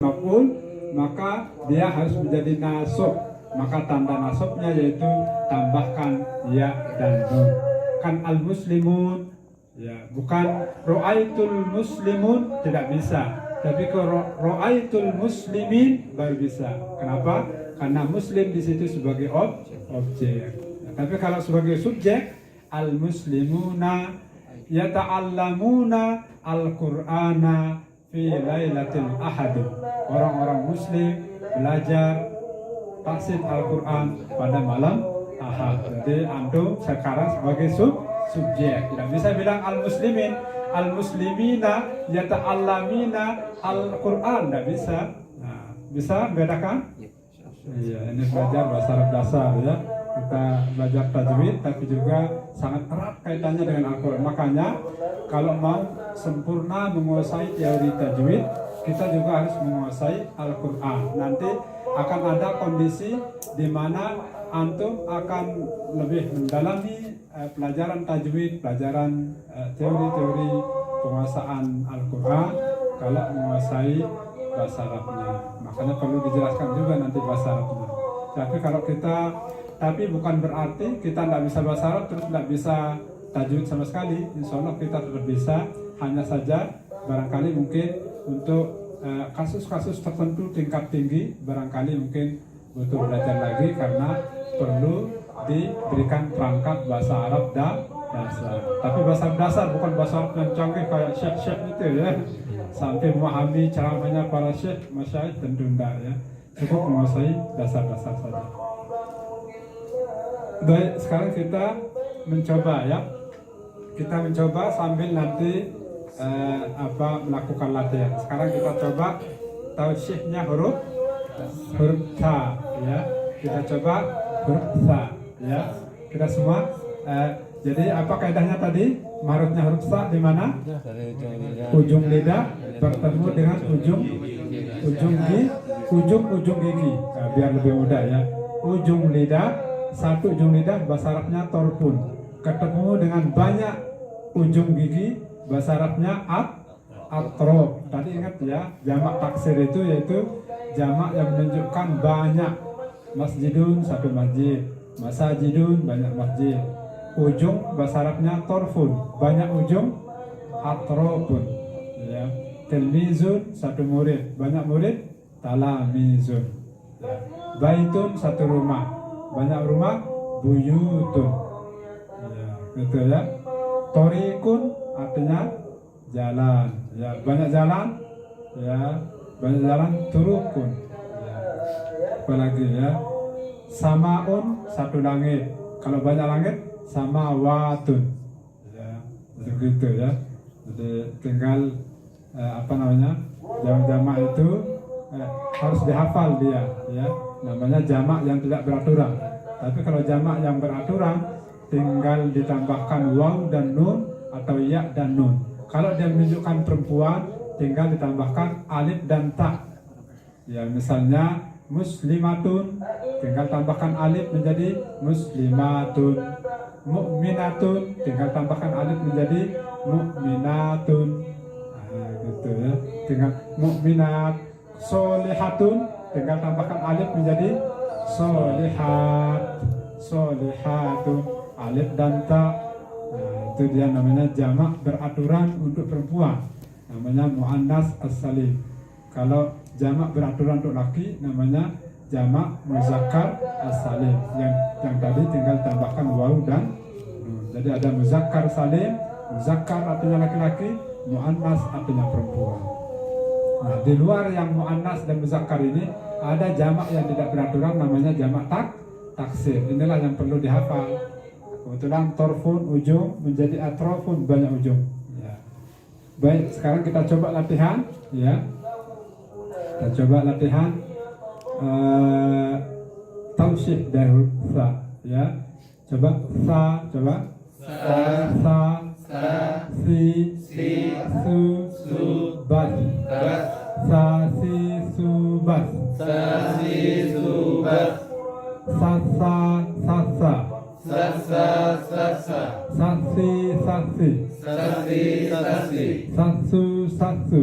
maf'ul, maka dia harus menjadi nasab. Maka tanda nasabnya yaitu tambahkan ya dan nun. Kan al-muslimun, ya, bukan ro'aitul muslimun, tidak bisa. Tapi kalau ro'aitul muslimin baru bisa. Kenapa? Karena muslim di situ sebagai objek. Tapi kalau sebagai subjek, al-muslimuna yata'allamuna al-Qur'ana fi lailatul ahad. Orang-orang muslim belajar tafsir Al-Quran pada malam Ahad. Jadi antum sekarang sebagai subjek. Tidak bisa bilang al-muslimin, al-muslimina yata'allamina al-Quran. Tidak bisa. Nah, bisa bedakan? Iya, ini belajar bahasa Arab dasar ya. Kita belajar tajwid, tapi juga sangat erat kaitannya dengan Al-Quran. Makanya kalau mau sempurna menguasai teori tajwid, kita juga harus menguasai Al-Quran. Nanti akan ada kondisi di mana antum akan lebih mendalami pelajaran tajwid, pelajaran teori-teori penguasaan Al-Quran kalau menguasai bahasa Arabnya. Makanya perlu dijelaskan juga nanti bahasa Arabnya. Tapi bukan berarti kita tidak bisa bahasa Arab terus tidak bisa tajwid sama sekali. Insya Allah kita tetap bisa. Hanya saja barangkali mungkin untuk kasus-kasus tertentu tingkat tinggi barangkali mungkin butuh belajar lagi karena perlu diberikan perangkat bahasa Arab dasar. Tapi bahasa Arab dasar bukan bahasa Arab yang canggih kayak syekh-syekh itu ya. Sampai memahami ceramahnya para syekh, masyayikh tentu tidak ya. Cukup menguasai dasar-dasar saja. Baik, sekarang kita mencoba ya. Kita mencoba sambil nanti melakukan latihan. Sekarang kita coba tausyihnya huruf ta ya. Kita coba huruf ta ya. Kita semua jadi apa kaidahnya tadi? Marutnya huruf ta di mana? Ujung lidah bertemu dengan ujung gigi. Nah, biar lebih mudah ya. Ujung lidah, satu ujung lidah bahasa Arabnya torpun. Ketemu dengan banyak ujung gigi, bahasa Arabnya atrof. Tadi ingat ya, jamak taksir itu yaitu jamak yang menunjukkan banyak. Masjidun satu masjid, masajidun banyak masjid. Ujung bahasa Arabnya torfun, banyak ujung atrofun. Ya. Tilmizun satu murid, banyak murid talamizun. Ya. Baitun satu rumah, banyak rumah buyutun. Ya, gitu ya. Torikun artinya jalan, ya banyak jalan, ya banyak jalan turukun, ya. Apalagi ya, samaun satu langit, kalau banyak langit samawatun, ya begitu ya. Jadi tinggal jamak itu harus dihafal dia, ya namanya jamak yang tidak beraturan. Tapi kalau jamak yang beraturan tinggal ditambahkan waw dan nun atau ya dan nun. Kalau dia menunjukkan perempuan, tinggal ditambahkan alif dan ta. Ya, misalnya muslimatun, tinggal tambahkan alif menjadi muslimatun. Mu'minatun, tinggal tambahkan alif menjadi mu'minatun. Nah, gitu ya. Tinggal mu'minat. Solihatun, tinggal tambahkan alif menjadi solihat. Solihatun. Alif dan ta, nah, itu dia namanya jamak beraturan untuk perempuan, namanya muannas as-salim. Kalau jamak beraturan untuk laki namanya jamak muzakkar as-salim, yang tadi tinggal tambahkan waw dan jadi ada muzakkar salim, muzakkar artinya laki-laki, muannas artinya perempuan. Nah, di luar yang muannas dan muzakkar ini ada jamak yang tidak beraturan namanya jamak taksir. Inilah yang perlu dihafal. Kebetulan torfun ujung menjadi atrofun banyak ujung. Ya. Baik, sekarang kita coba latihan. Ya, kita coba latihan tausyih dari huruf sa. Ya, coba sa, coba sa, si, su, bas, sa, si, su, bas, sasa. Sasa, Sasi, sasi, sasu, sasu,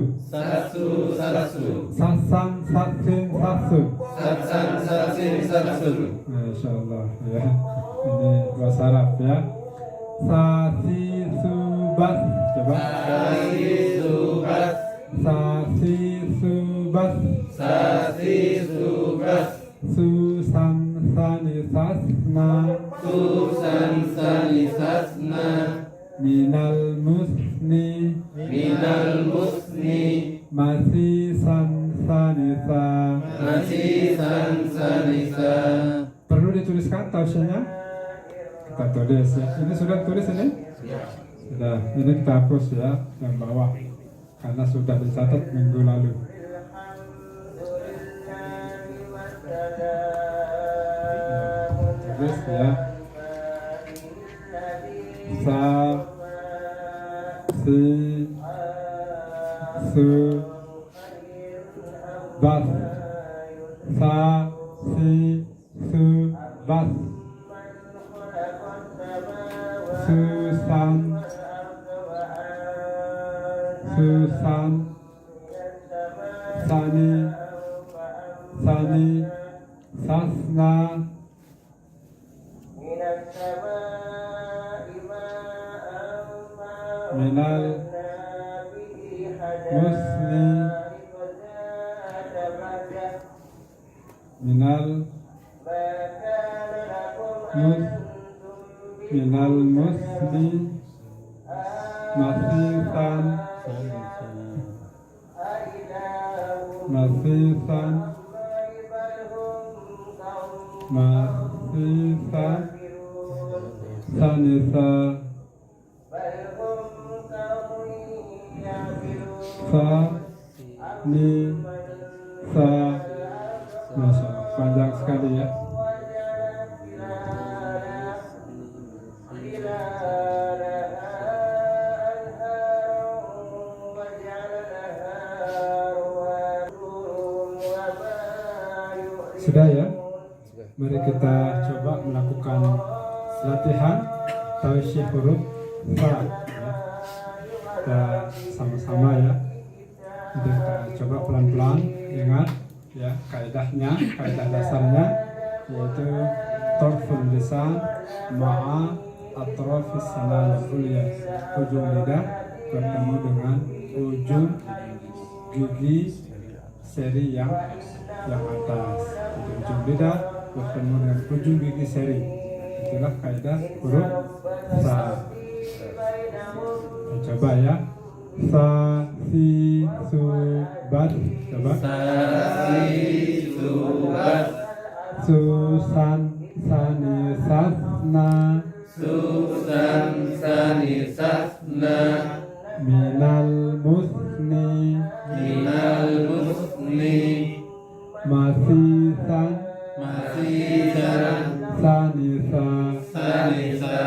sasa, Sang Satsin Satsun. Satsan Satsin Satsun. Masya Allah ya. Ini bahasa Arab ya. Sasi Subas. Coba. Sasi Subas. Sasi Subas. Sasi Subas. Susan Sanisasna. Susan Sanisasna. Minal Musni. Minal Musni. Masih Sansanisa. Masih Sansanisa. Perlu dituliskan tausiahnya? Kita tulis ya. Ini sudah tulis ini? Sudah. Ini kita hapus ya yang bawah karena sudah dicatat minggu lalu. Tulis ya. Sa si su bas. Sa si su bas. Susan Susan Sani Sani Sasna Minal Musni Minal Minal Musni Masisan Masisan Masisan Sanisa Sa Ni Sa. Masya Allah, panjang sekali ya. Sudah ya? Mari kita coba melakukan latihan tausyih huruf fa ya. Kita sama-sama ya. Jadi kita coba pelan-pelan. Ingat ya kaidahnya, kaidah dasarnya yaitu torful lisan ma'a atrafis sanaya ulya. Ujung lidah bertemu dengan ujung gigi seri yang atas. Jadi ujung lidah bertemu dengan ujung gigi seri. Itulah kaidah huruf sa. Coba ya. Sa si su bat. Coba. Sa si su bat. Susan sani sasna. Susan Sanisasna. Minal musni. Minal Musni. Masisan Masisan sanisa. Sanisa.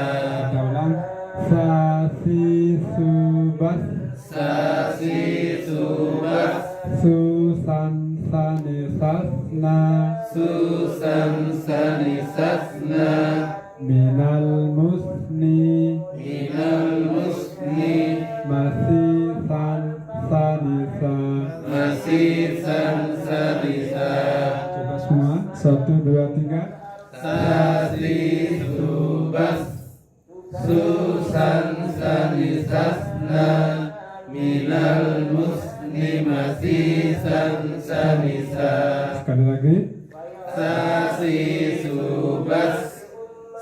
Kita ulang. Sasi subas. Sasi Subas. Susan sanisasna. Susan Sanisasna. Minal musni. Minal Musni. Masisan sanisa. Masisan Sanisa. Coba semua. 1, 2, 3. Sasi Subas. Susan Sanisasna. Minal Musni. Masisan Sanisa. Sekali lagi. Sasi Subas.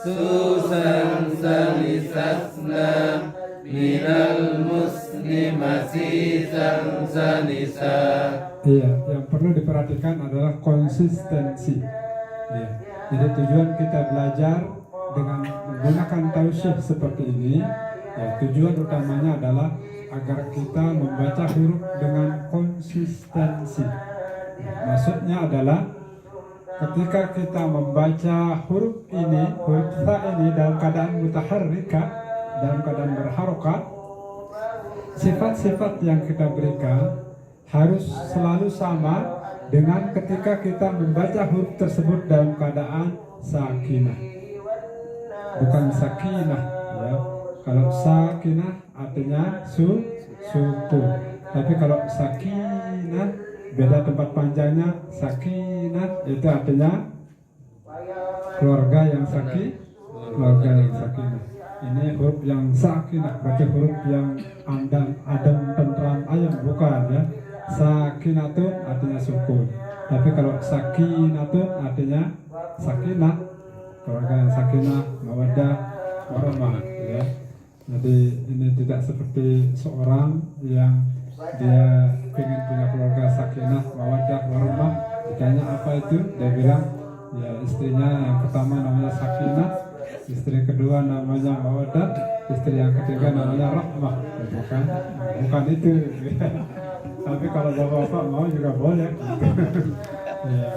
Susan Sanisasna. Minal Musni. Masisan Sanisa. Iya, yang perlu diperhatikan adalah konsistensi. Iya. Jadi tujuan kita belajar dengan menggunakan tausyih seperti ini, ya, tujuan utamanya adalah agar kita membaca huruf dengan konsistensi. Maksudnya adalah ketika kita membaca huruf ini, huruf sa ini dalam keadaan mutaharrika, dalam keadaan berharokat, sifat-sifat yang kita berikan harus selalu sama dengan ketika kita membaca huruf tersebut dalam keadaan sakinah, bukan sakinah ya. Kalau sakinah artinya suku, tapi kalau sakinah beda tempat panjangnya. Sakinah itu artinya keluarga yang keluarga yang sakinah. Ini huruf yang sakinah, berarti huruf yang adem, tentram, ayam, bukan ya. Sakinatun artinya sukun. Tapi kalau sakinatun artinya sakinah, keluarga yang sakinah, mawaddah, warahmah ya. Jadi ini tidak seperti seorang yang dia ingin punya keluarga sakinah, mawaddah, warahmah. Ditanya apa itu, dia bilang ya istrinya yang pertama namanya sakinah, istri kedua namanya mawaddah, istri yang ketiga namanya rahmah. Bukan itu. Tapi kalau bapak-bapak mau juga boleh. Ya.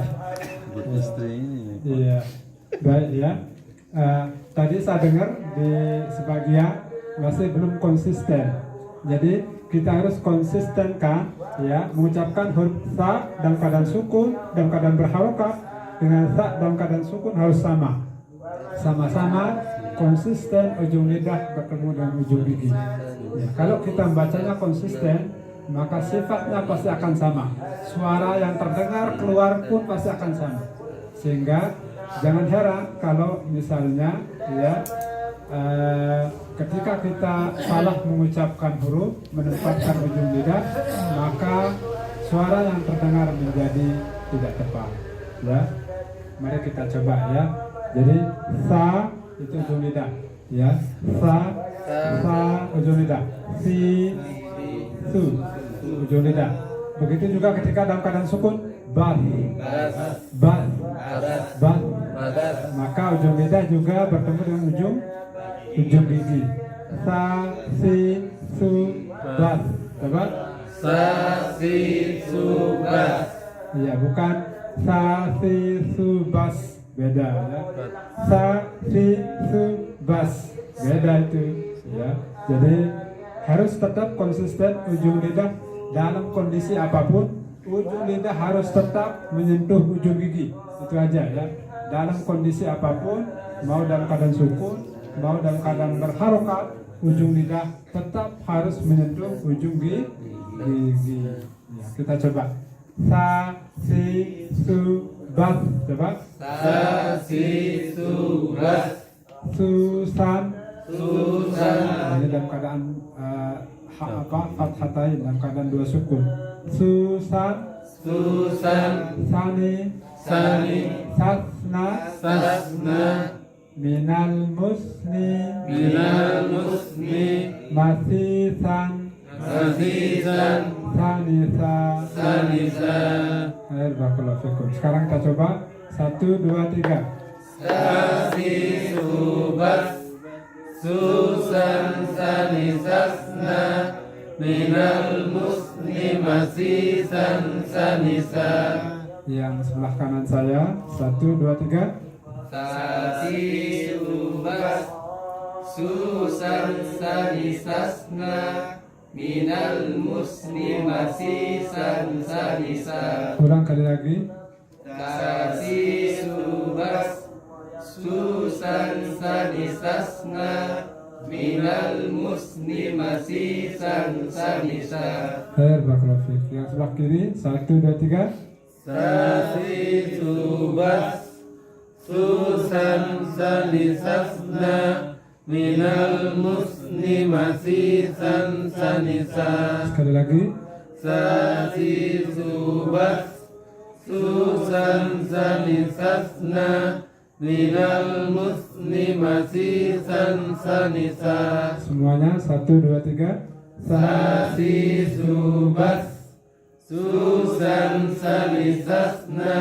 Buat istri ini. Iya, baik ya. Tadi saya dengar di sebagian masih belum konsisten. Jadi kita harus konsistenkan ya, mengucapkan huruf sa dalam keadaan sukun, dalam keadaan berharokat dengan sa dalam keadaan sukun harus sama-sama konsisten, ujung lidah bertemu dengan ujung gigi. Ya, kalau kita membacanya konsisten, maka sifatnya pasti akan sama. Suara yang terdengar keluar pun pasti akan sama. Sehingga jangan heran kalau misalnya ya ketika kita salah mengucapkan huruf, menempatkan ujung lidah, maka suara yang terdengar menjadi tidak tepat. Ya, mari kita coba ya. Jadi sa itu ujung lidah, ya. Sa ujung lidah. Si su ujung lidah. Begitu juga ketika dalam keadaan sukun, bat, maka ujung lidah juga bertemu dengan ujung gigi. Sa, si, su, bat. Coba. Sa, si, su, bas. Iya, bukan sa, si, su, bas. Beda ya. Sa, si, su, bas. Beda itu. Ya. Jadi harus tetap konsisten ujung lidah dalam kondisi apapun. Ujung lidah harus tetap menyentuh ujung gigi. Itu aja ya. Dalam kondisi apapun, mau dalam keadaan sukun, mau dalam keadaan berharokat, ujung lidah tetap harus menyentuh ujung gigi. Ya, kita coba. Sa, si, su, bas. Coba. Sa, si, su, bas. Susan. Ini dalam keadaan fathatain, dalam keadaan dua sukun. Susan. Sani. Sasna. Minal musni. Masisan. Sanisa. Barakallahu fikum. Sekarang kita coba 1, 2, 3. Subas Susan sanisasna minal musni masisan sanisa. Yang sebelah kanan saya 1, 2, 3. Subas Susan sanisasna minal musni masisan sanisa. Ulang kali lagi. Subas Susan sanisasna minal musni masisan sanisa. Barakallahu fiik. Yang sebelah kiri 1, 2, 3. Subas Susan sanisasna minal musni masisan sanisa. Sekali lagi. Subas Susan sanisasna minal musni masisan sanisa. Semuanya 1, 2, 3. Subas Susan sanisasna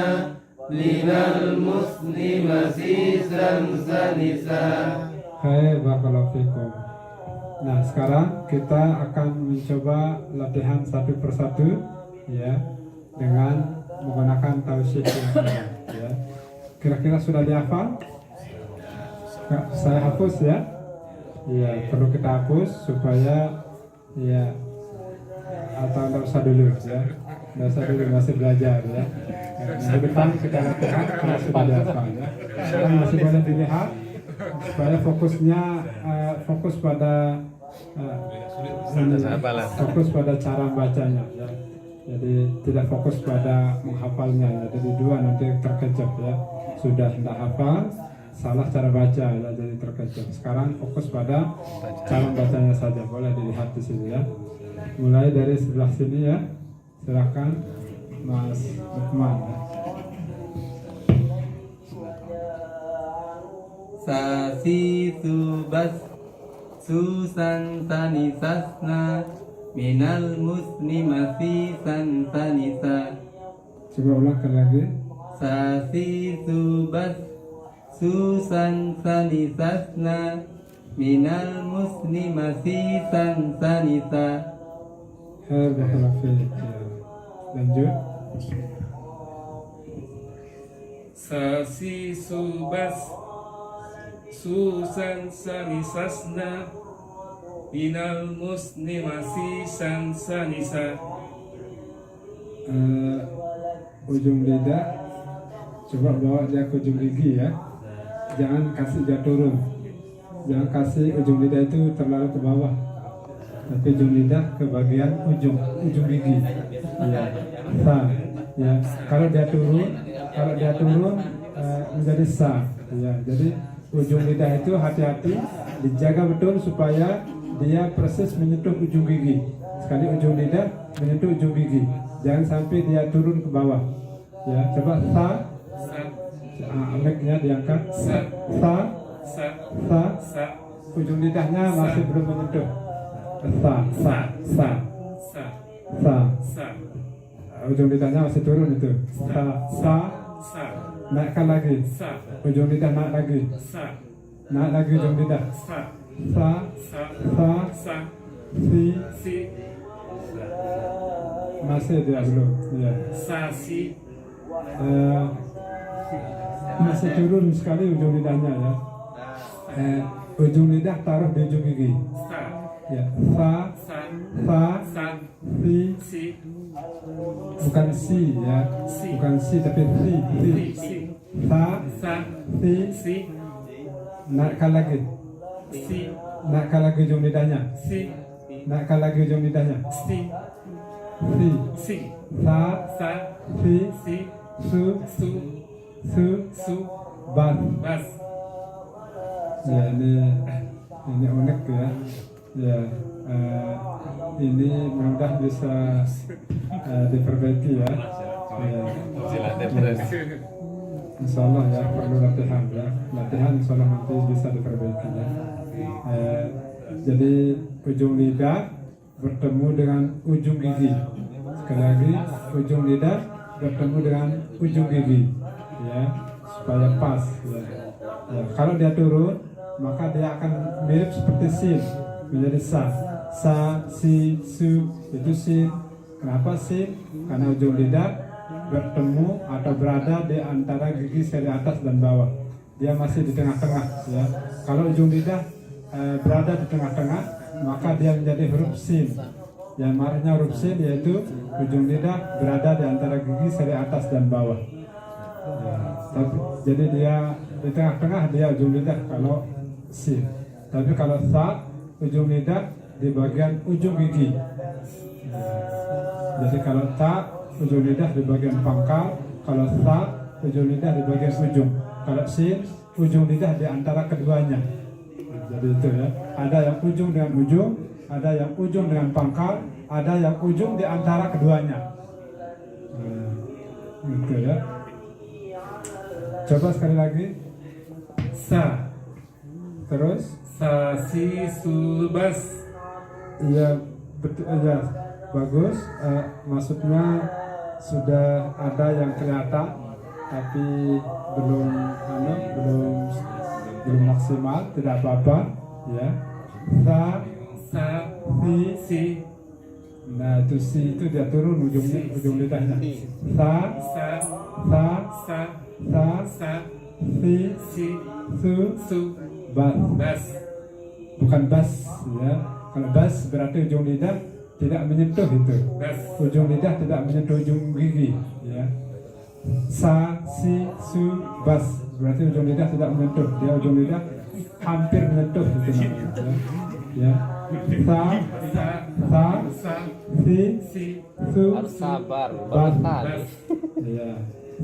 minal musni masisan sanisa. Hai, barakallahu fikum. Nah, sekarang kita akan mencoba latihan satu persatu ya, dengan menggunakan tausyih yang benar ya. Kira-kira sudah dihafal? Saya hapus ya. Ya, perlu kita hapus supaya ya, atau tidak usah dulu ya. Tidak usah dulu, masih belajar ya. Minggu depan kita latihan kalau sudah dihafal ya. Sekarang masih boleh dilihat supaya fokusnya fokus pada cara bacanya ya. Jadi tidak fokus pada menghafalnya ya. Jadi dua nanti terkejut ya. Sudah tidak hafal, salah cara baca ya, jadi terkejut. Sekarang fokus pada cara bacanya saja. Boleh dilihat di sini ya. Mulai dari sebelah sini ya. Silakan Mas Lukman ya. Sasi subas susan sanisasna minal muslimasi san sanisa. Coba ulangkan lagi. Sasi subas susan sanisasna minal muslimasi san sanisa. Barakallahu ya. Lanjut. Sasi subas susan sanisasna minal muslimasi san sanisa. Ujung lidah coba bawa dia ke ujung gigi ya, jangan kasih dia turun, jangan kasih ujung lidah itu terlalu ke bawah, tapi ujung lidah ke bagian ujung gigi ya. Sa ya, kalau dia turun menjadi sa ya. Jadi ujung lidah itu hati-hati dijaga betul supaya dia persis menyentuh ujung gigi. Sekali ujung lidah menyentuh ujung gigi, jangan sampai dia turun ke bawah ya. Coba sa, mic-nya diangkat. Sa, ujung lidahnya masih belum menyentuh. Sa. Ujung lidahnya masih turun itu. Sa. Naikkan lagi. Ujung lidah naik lagi. Naik lagi ujung lidah. Sa. Si. Masih dia belum. Ya. Sasi Masih turun sekali ujung lidahnya ya. Ujung lidah taruh di ujung gigi. Ya. Sa. Si. Bukan si ya. Bukan si tapi si. Sa. Si. Naikkan lagi. Naikkan lagi ujung lidahnya. Naikkan lagi ujung lidahnya. Si. Sa. Si. Su. Bas. Ya, ini unik ya. Ya, ini mudah bisa diperbaiki ya. Ya. Insya Allah ya, perlu latihan ya. Latihan insya Allah nanti bisa diperbaiki ya. Jadi ujung lidah bertemu dengan ujung gigi. Sekali lagi, ujung lidah bertemu dengan ujung gigi ya, supaya pas ya. Ya, kalau dia turun maka dia akan mirip seperti sin, menjadi sa, si, su, itu sin. Kenapa sin? Karena ujung lidah bertemu atau berada di antara gigi seri atas dan bawah, dia masih di tengah-tengah ya. Kalau ujung lidah berada di tengah-tengah maka dia menjadi huruf sin. Yang marahnya huruf sin yaitu ujung lidah berada di antara gigi seri atas dan bawah ya. Jadi dia di tengah-tengah, dia ujung lidah kalau sin. Tapi kalau sa, ujung lidah di bagian ujung gigi ya. Jadi kalau ta, ujung lidah di bagian pangkal. Kalau sa, ujung lidah di bagian ujung. Kalau sin, ujung lidah di antara keduanya. Jadi itu ya, ada yang ujung dengan ujung, ada yang ujung dengan pangkal, ada yang ujung di antara keduanya. Gitu ya. Coba sekali lagi. Sa. Terus Sasi subas. iya betul ya, bagus. Maksudnya sudah ada yang kelihatan tapi belum maksimal, tidak apa-apa ya. Sa, si. Nah itu si itu dia turun ujung lidahnya. Sa, si, su, bas. Bukan bas ya. Kalau bas berarti ujung lidah tidak menyentuh itu. Ujung lidah tidak menyentuh ujung gigi ya. Sa, si, su, bas berarti ujung lidah tidak menyentuh. Dia ujung lidah hampir menyentuh itu namanya ya. Sa, si su Harus sabar, bas. tadi. Ya.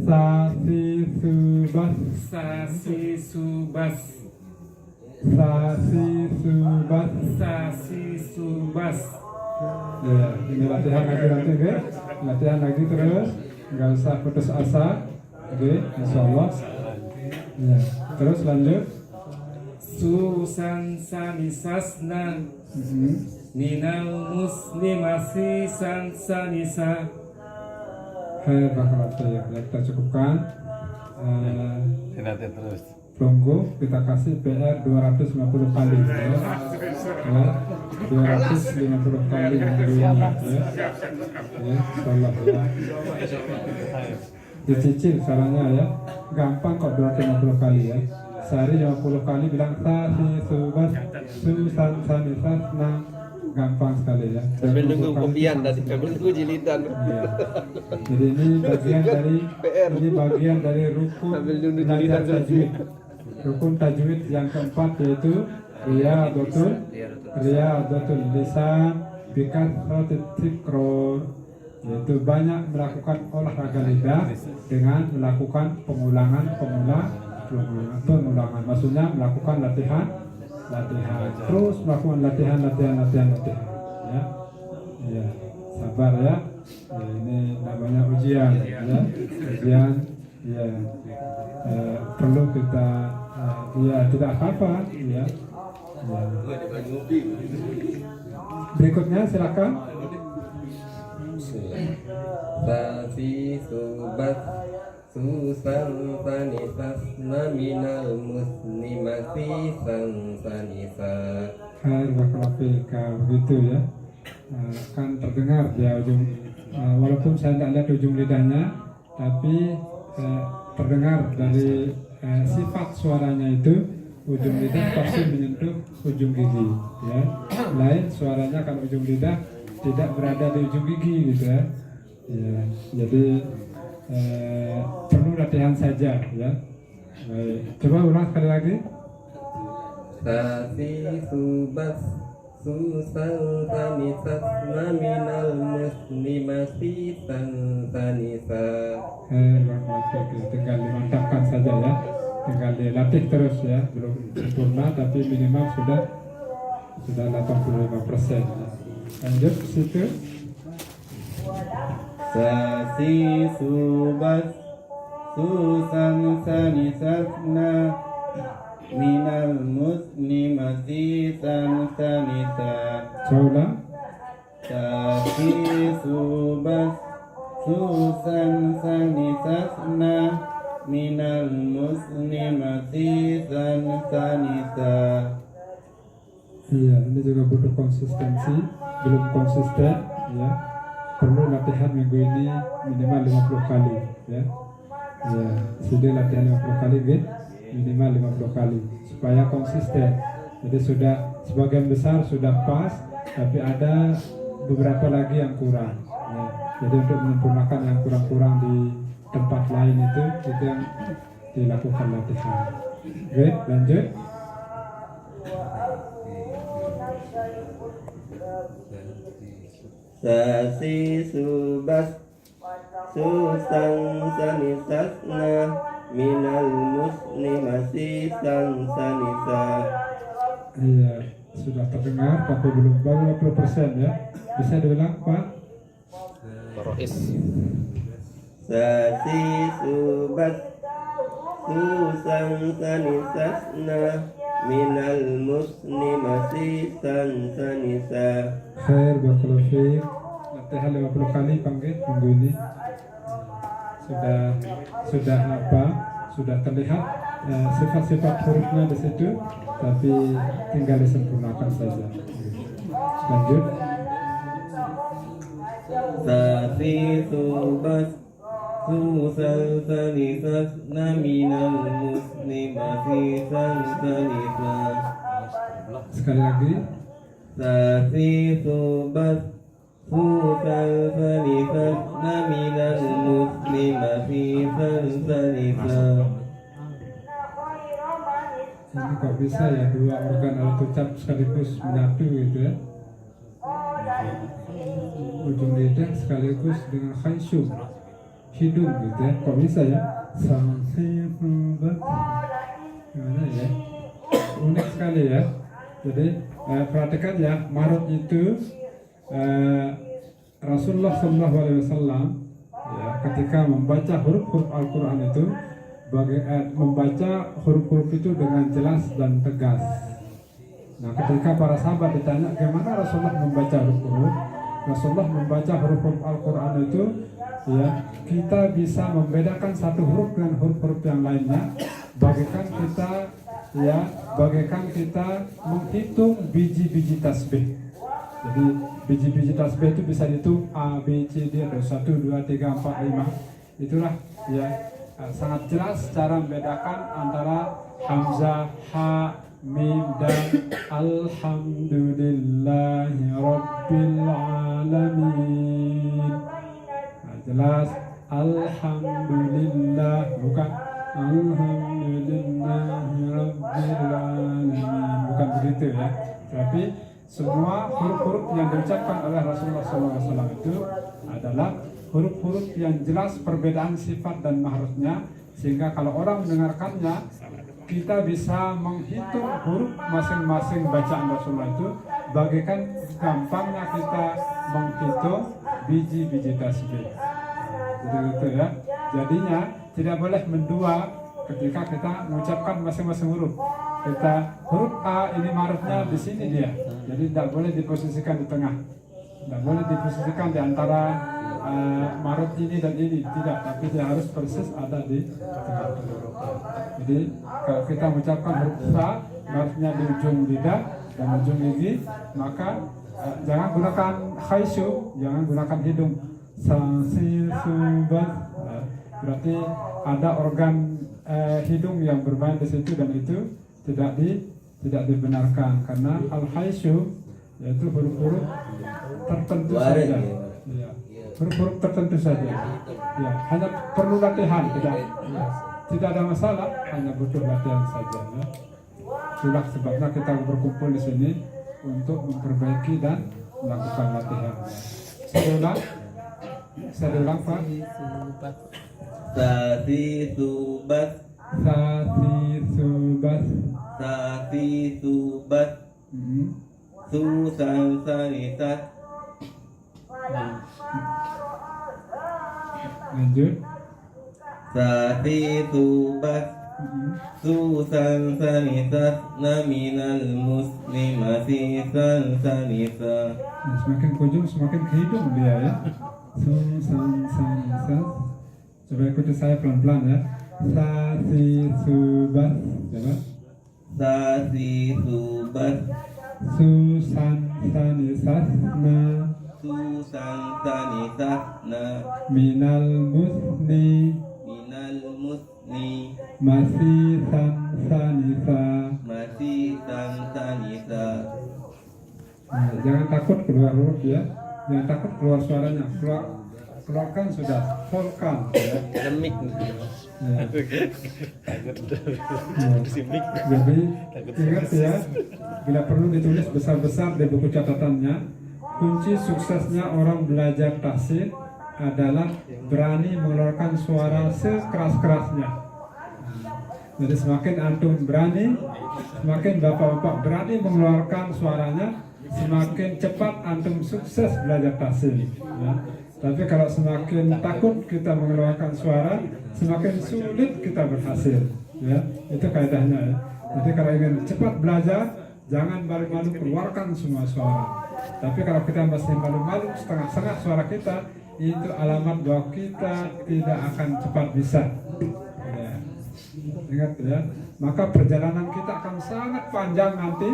Sa si su bas. sa si su bas Sa si su bas. sa si su bas. Ya, ini latihan lagi nanti, oke? Latihan lagi terus, nggak usah putus asa, oke? Insyaallah. Ya, terus lanjut. Susan sanisasna minal muslimasi san sanisa. Hai, barakallahu fiik. Ya, kita cukupkan. Nanti terus. Tunggu, kita kasih PR 250 kali, ya. Ya, 250 kali minggu ini, ya. Ya, insyaallah, ya. Dicicil caranya, ya. Gampang kok 250 kali, ya. Sehari 50 kali bilang sa si su bas su san san sas na, gampang sekali, ya. Sambil 20 nunggu kali. kopian tadi, sambil nunggu jilidan. Iya. Jadi ini bagian dari PR. ini bagian dari rukun Sambil nunggu belajar jilidan tajwid. Rukun tajwid yang keempat yaitu riyadatul lisan bikasratit tikror, yaitu banyak melakukan olahraga lidah dengan melakukan pengulangan. Maksudnya melakukan latihan terus melakukan latihan ya. Ya, sabar ya. Ya, ini namanya ujian ya. Ujian ya. Perlu kita ya tidak apa-apa ya. Ya. Berikutnya silakan. Sasi subat susan sanisasna minal muslimati san sanisa. Hai, begitu ya. Kan terdengar dia ujung, walaupun saya tidak lihat ujung lidahnya, tapi terdengar dari sifat suaranya itu ujung lidah pasti menyentuh ujung gigi, ya. Lain suaranya kalau ujung lidah tidak berada di ujung gigi, gitu ya. Ya, jadi perlu latihan saja, ya. Baik, coba ulang sekali lagi. Sasi subat susan sanisasna minal muslimati san sanisa. Tinggal dimantapkan saja ya, tinggal dilatih terus ya, belum sempurna tapi minimal sudah 85%. Lanjut ke situ. Sasi subat susan sanisasna minal muslimati san sanisa. Coba. Sasi subat susan sanisasna minal muslimati san sanisa. Iya, ini juga butuh konsistensi, belum konsisten ya. Perlu latihan minggu ini minimal 50 kali ya. Ya, sudah latihan 50 kali gitu, minimal 50 kali supaya konsisten. Jadi sudah sebagian besar sudah pas, tapi ada beberapa lagi yang kurang ya. Jadi untuk menyempurnakan yang kurang-kurang di tempat lain itu yang dilakukan latihan. Oke, lanjut. Sasi subas susan sanisasna minal muslimati san sanisa. Iya, sudah terdengar tapi belum, baru 50% ya. Bisa diulang Pak? Rois. Sasi subas susan sanisasna minal muslimati san sanisa. Khair, barakallahu fiik. Latihan 50 kali panggil minggu ini. Sudah apa? Sudah terlihat sifat-sifat hurufnya di situ, tapi tinggal disempurnakan saja. Lanjut. Sasi subas susan sanisasna minal muslimati san sanisa. Sekali lagi. Sasi subas susan sanisasna minal muslimati san sanisa. Ini kok bisa ya dua organ alat ucap sekaligus menyatu gitu ya. ujung lidah sekaligus dengan khaysyum, hidung gitu ya. Kok bisa ya? Sahibat. Gimana ya? Unik sekali ya. Jadi perhatikan ya, marut itu Rasulullah SAW ya, ketika membaca huruf-huruf Al-Quran itu membaca huruf-huruf itu dengan jelas dan tegas. Nah, ketika para sahabat ditanya bagaimana Rasulullah membaca huruf-huruf, Rasulullah membaca huruf-huruf Al-Quran itu ya, kita bisa membedakan satu huruf dengan huruf-huruf yang lainnya, bagaikan kita menghitung biji-biji tasbih. Jadi biji-biji tasbih itu bisa dihitung A, B, C, D, ada 1, 2, 3, 4, 5. Itulah ya, sangat jelas cara membedakan antara hamzah, ha, mim, dan alhamdulillahi rabbil alamin. Nah, jelas alhamdulillah, bukan alhamdulillahi rabbil alamin, bukan begitu ya. Tapi semua huruf-huruf yang diucapkan oleh Rasulullah SAW itu adalah huruf-huruf yang jelas perbedaan sifat dan mahrufnya, sehingga kalau orang mendengarkannya kita bisa menghitung huruf masing-masing bacaan Rasulullah itu bagaikan gampangnya kita menghitung biji-biji tasbih. Gitu ya. Jadinya tidak boleh mendua ketika kita mengucapkan masing-masing huruf. Kita huruf A ini marufnya di sini dia, jadi tidak boleh diposisikan di tengah, tidak boleh diposisikan di antara maruf ini dan ini, tidak, tapi dia harus persis ada di tengah. Jadi kalau kita mengucapkan huruf A marufnya di ujung lidah dan ujung gigi, maka jangan gunakan khaysu, jangan gunakan hidung. Sasisubat, berarti ada organ hidung yang bermain di situ, dan itu tidak dibenarkan karena al-haisyu yaitu huruf-huruf tertentu saja. Ya. Huruf-huruf tertentu saja. Ya, hanya perlu latihan, tidak ada masalah, hanya butuh latihan saja ya. Itulah sebabnya kita berkumpul di sini untuk memperbaiki dan melakukan latihan. Saya ulang Pak. Sasisubat, Sasisubat, Susan Sanisat. Lanjut. Sasisubat, Susan Sanisat, Naminal muslimati sanisa. Nah, semakin ke ujung semakin ke hidung dia ya. Susan Sanisat. Coba ikuti saya pelan-pelan ya. Sasisubat, coba. Sasisubat, Susan Sanisatna, Susan Sanisatna, minal musni, masih sanisa. Nah, jangan takut keluar huruf ya, jangan takut keluar suaranya, keluarkan sudah, fullkan ya. Demik. Ya. Jadi ingat ya, bila perlu ditulis besar-besar di buku catatannya, kunci suksesnya orang belajar tahsin adalah berani mengeluarkan suara sekeras-kerasnya. Jadi semakin antum berani, semakin bapak-bapak berani mengeluarkan suaranya, semakin cepat antum sukses belajar tahsin ya. Tapi kalau semakin takut kita mengeluarkan suara, semakin sulit kita berhasil ya. Itu kaidahnya ya. Jadi kalau ingin cepat belajar, jangan malu-malu keluarkan semua suara. Tapi kalau kita masih malu-malu setengah-setengah suara kita, itu alamat bahwa kita tidak akan cepat bisa ya. Ingat ya, maka perjalanan kita akan sangat panjang nanti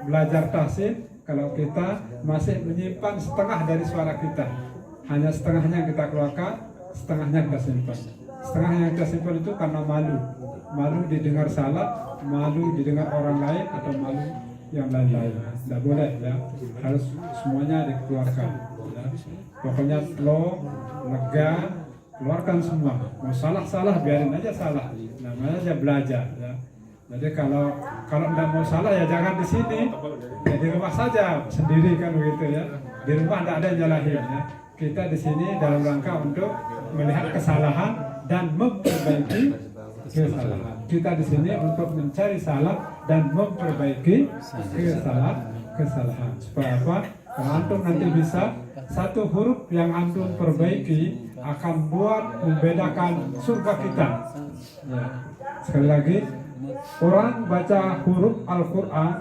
belajar tahsin kalau kita masih menyimpan setengah dari suara kita. Hanya setengahnya kita keluarkan, setengahnya kita simpan. Setengah yang kita simpan itu karena malu didengar salah, malu didengar orang lain, atau malu yang lain-lain. Tidak boleh ya, harus semuanya dikeluarkan ya. Pokoknya flow, lega, keluarkan semua. Mau salah biarin aja salah, namanya aja belajar ya. Jadi kalau tidak mau salah ya jangan di sini, ya di rumah saja sendiri kan begitu ya. Di rumah tidak ada yang nyalahin ya. Kita di sini dalam rangka untuk melihat kesalahan dan memperbaiki kesalahan. Kita di sini untuk mencari salah dan memperbaiki kesalahan. Supaya apa? Kalau antum nanti bisa satu huruf yang antum perbaiki akan buat membedakan surga kita. Ya. Sekali lagi, orang baca huruf Al-Quran,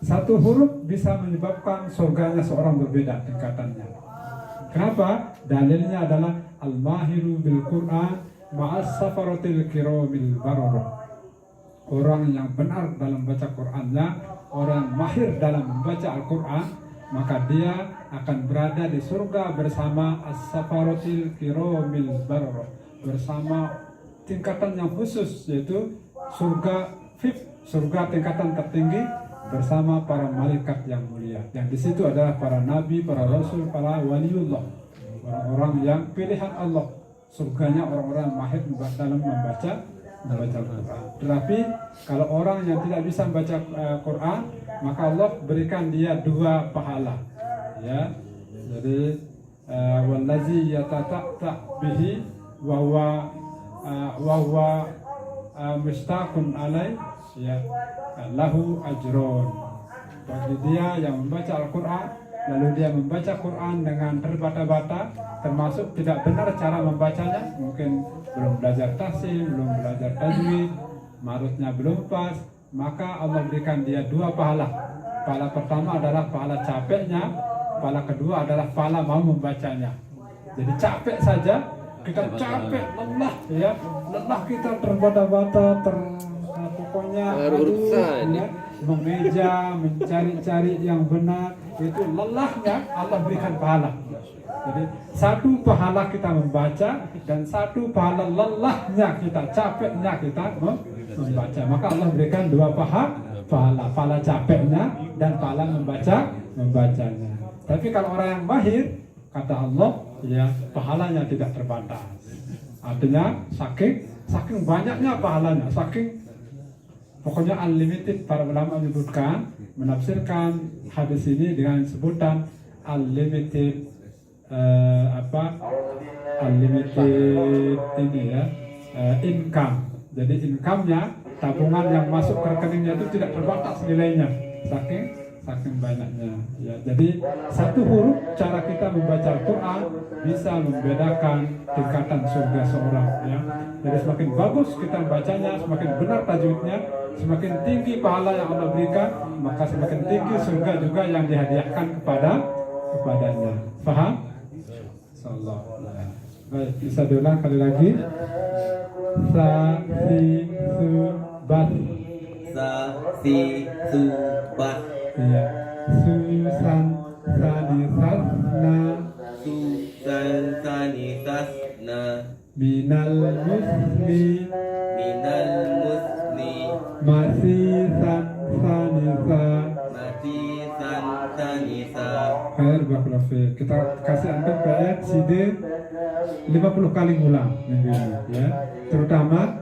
satu huruf bisa menyebabkan surganya seorang berbeda tingkatannya. Kenapa? Dalilnya adalah al-mahiru bil Quran ma'as safaratil kiramil bararah. Orang yang benar dalam baca Qurannya, orang mahir dalam membaca Al-Quran, maka dia akan berada di surga bersama as-safaratil kiramil bararah, bersama tingkatan yang khusus, yaitu surga VIP, surga tingkatan tertinggi bersama para malaikat yang mulia. Yang di situ adalah para nabi, para rasul, para waliullah, orang-orang yang pilihan Allah. Surganya orang-orang mahir dalam membaca Al-Quran. Tetapi kalau orang yang tidak bisa membaca Quran, maka Allah berikan dia dua pahala. Ya, jadi wallazi yatata'ta bihi wa huwa mustaqun alai, ya, lahu ajron. Bagi dia yang membaca Al-Quran, lalu dia membaca Quran dengan terbata-bata, termasuk tidak benar cara membacanya, mungkin belum belajar tahsin, belum belajar tajwid, marutnya belum pas, maka Allah berikan dia dua pahala. Pahala pertama adalah pahala capeknya, pahala kedua adalah pahala mau membacanya. Jadi capek saja, kita capek, lelah, ya, lelah kita terbata-bata, pokoknya ya, memeja, mencari-cari yang benar, itu lelahnya Allah berikan pahala. Jadi satu pahala kita membaca dan satu pahala lelahnya kita, capeknya kita membaca. Maka Allah berikan dua pahala capeknya dan pahala membacanya. Tapi kalau orang yang mahir, kata Allah, ya, pahalanya tidak terbatas. Artinya saking banyaknya pahalanya, pokoknya unlimited. Para ulama menyebutkan, menafsirkan hadis ini dengan sebutan unlimited unlimited ini ya, income. Jadi income-nya, tabungan yang masuk ke rekeningnya itu tidak terbatas nilainya, saking banyaknya ya. Jadi satu huruf cara kita membaca Al-Quran bisa membedakan tingkatan surga seorang ya. Jadi semakin bagus kita membacanya, semakin benar tajwidnya, semakin tinggi pahala yang Allah berikan, maka semakin tinggi surga juga yang dihadiahkan kepadanya. Paham? Insyaallah. Baik, bisa diulang kali lagi. Sa si su bat. Sa si su bat. Iya. Susan sanisas na. Susan sanisas na. Minal musli. Masih sanisa. Khair baklafik. Kita kasih antum PR CD 50 kali ngulang minggu ini ya. Terutama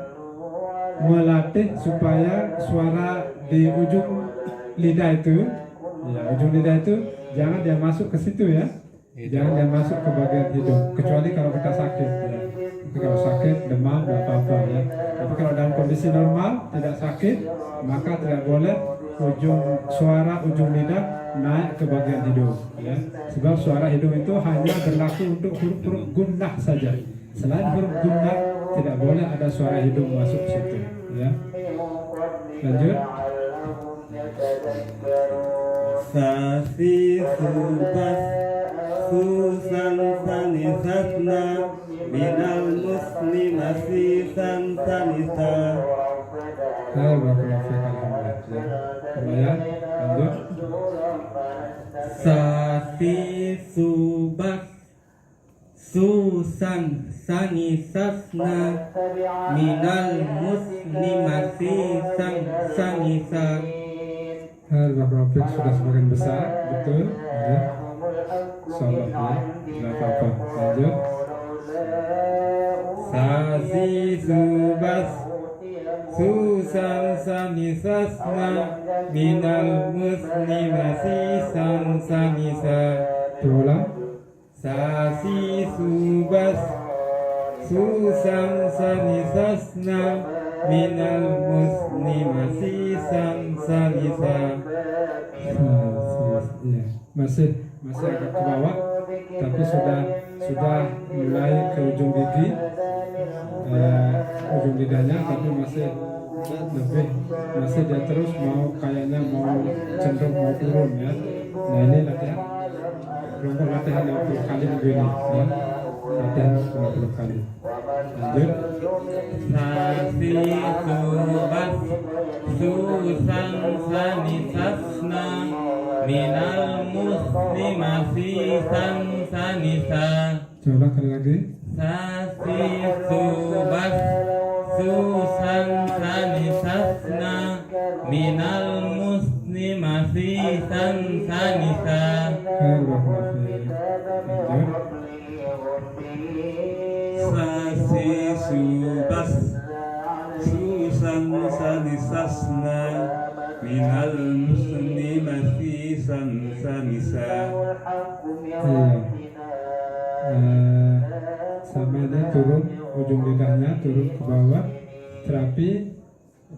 melatih supaya suara di ujung lidah itu, ya, ujung lidah itu jangan dia masuk ke situ ya. Jangan dia masuk ke bagian hidung, kecuali kalau kita sakit ya. Tapi kalau sakit, demam, tidak apa-apa ya. Tapi kalau dalam kondisi normal, tidak sakit, maka tidak boleh ujung lidah naik ke bagian hidung ya. Sebab suara hidung itu hanya berlaku untuk huruf-huruf gunnah saja. Selain huruf gunnah, tidak boleh ada suara hidung masuk situ ya. Lanjut. Sasi subas susan sanisatna minal muslimasi sansanisa. Ya, lanjut. Sasi subas susan sanisasna minal muslimasi sansanisa. Al-Bakrofik sudah semakin besar, betul ya. Salah ya, tidak apa-apa. Lanjut. Sasi subas susan sanisasna minal muslimasi sansanisa. Diulang. Sasi subas susang sanisasna minal muslimasi sanisa. Ya. Masih agak ke bawah, tapi sudah mulai ke ujung gigi, ujung lidahnya, tapi masih dia terus kayaknya mau cenderung mau turun ya. Nah ini latihan kelompok latihan 50 kali begini ya. Latihan 50 kali. Lanjut. Sasi subas susang sanisasna minal muslimasi sanisa. Coba kali lagi. Sasi subas susang sanisasna minal muslimasi sanisa. Lanjut. Sasi subas susang sanisasna minal muslimati sanisa. Sama dia turun ujung lidahnya turun ke bawah, tetapi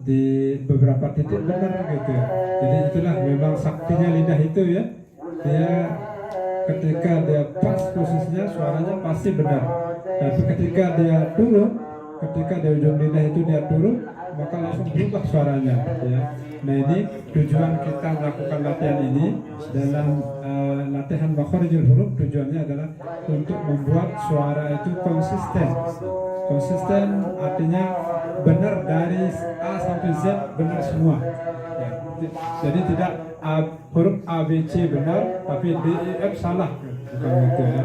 di beberapa titik benar gitu ya. Jadi itulah memang saktinya lidah itu ya. Dia ketika dia pas posisinya suaranya pasti benar. Tapi ketika dia turun, ketika di ujung lidah itu dia turun, maka langsung berubah suaranya ya. Nah ini tujuan kita melakukan latihan ini dalam latihan makharijul huruf, tujuannya adalah untuk membuat suara itu konsisten. Konsisten artinya benar dari A sampai Z, benar semua ya. Jadi tidak huruf A, B, C benar tapi D, E, F salah, bukan gitu ya.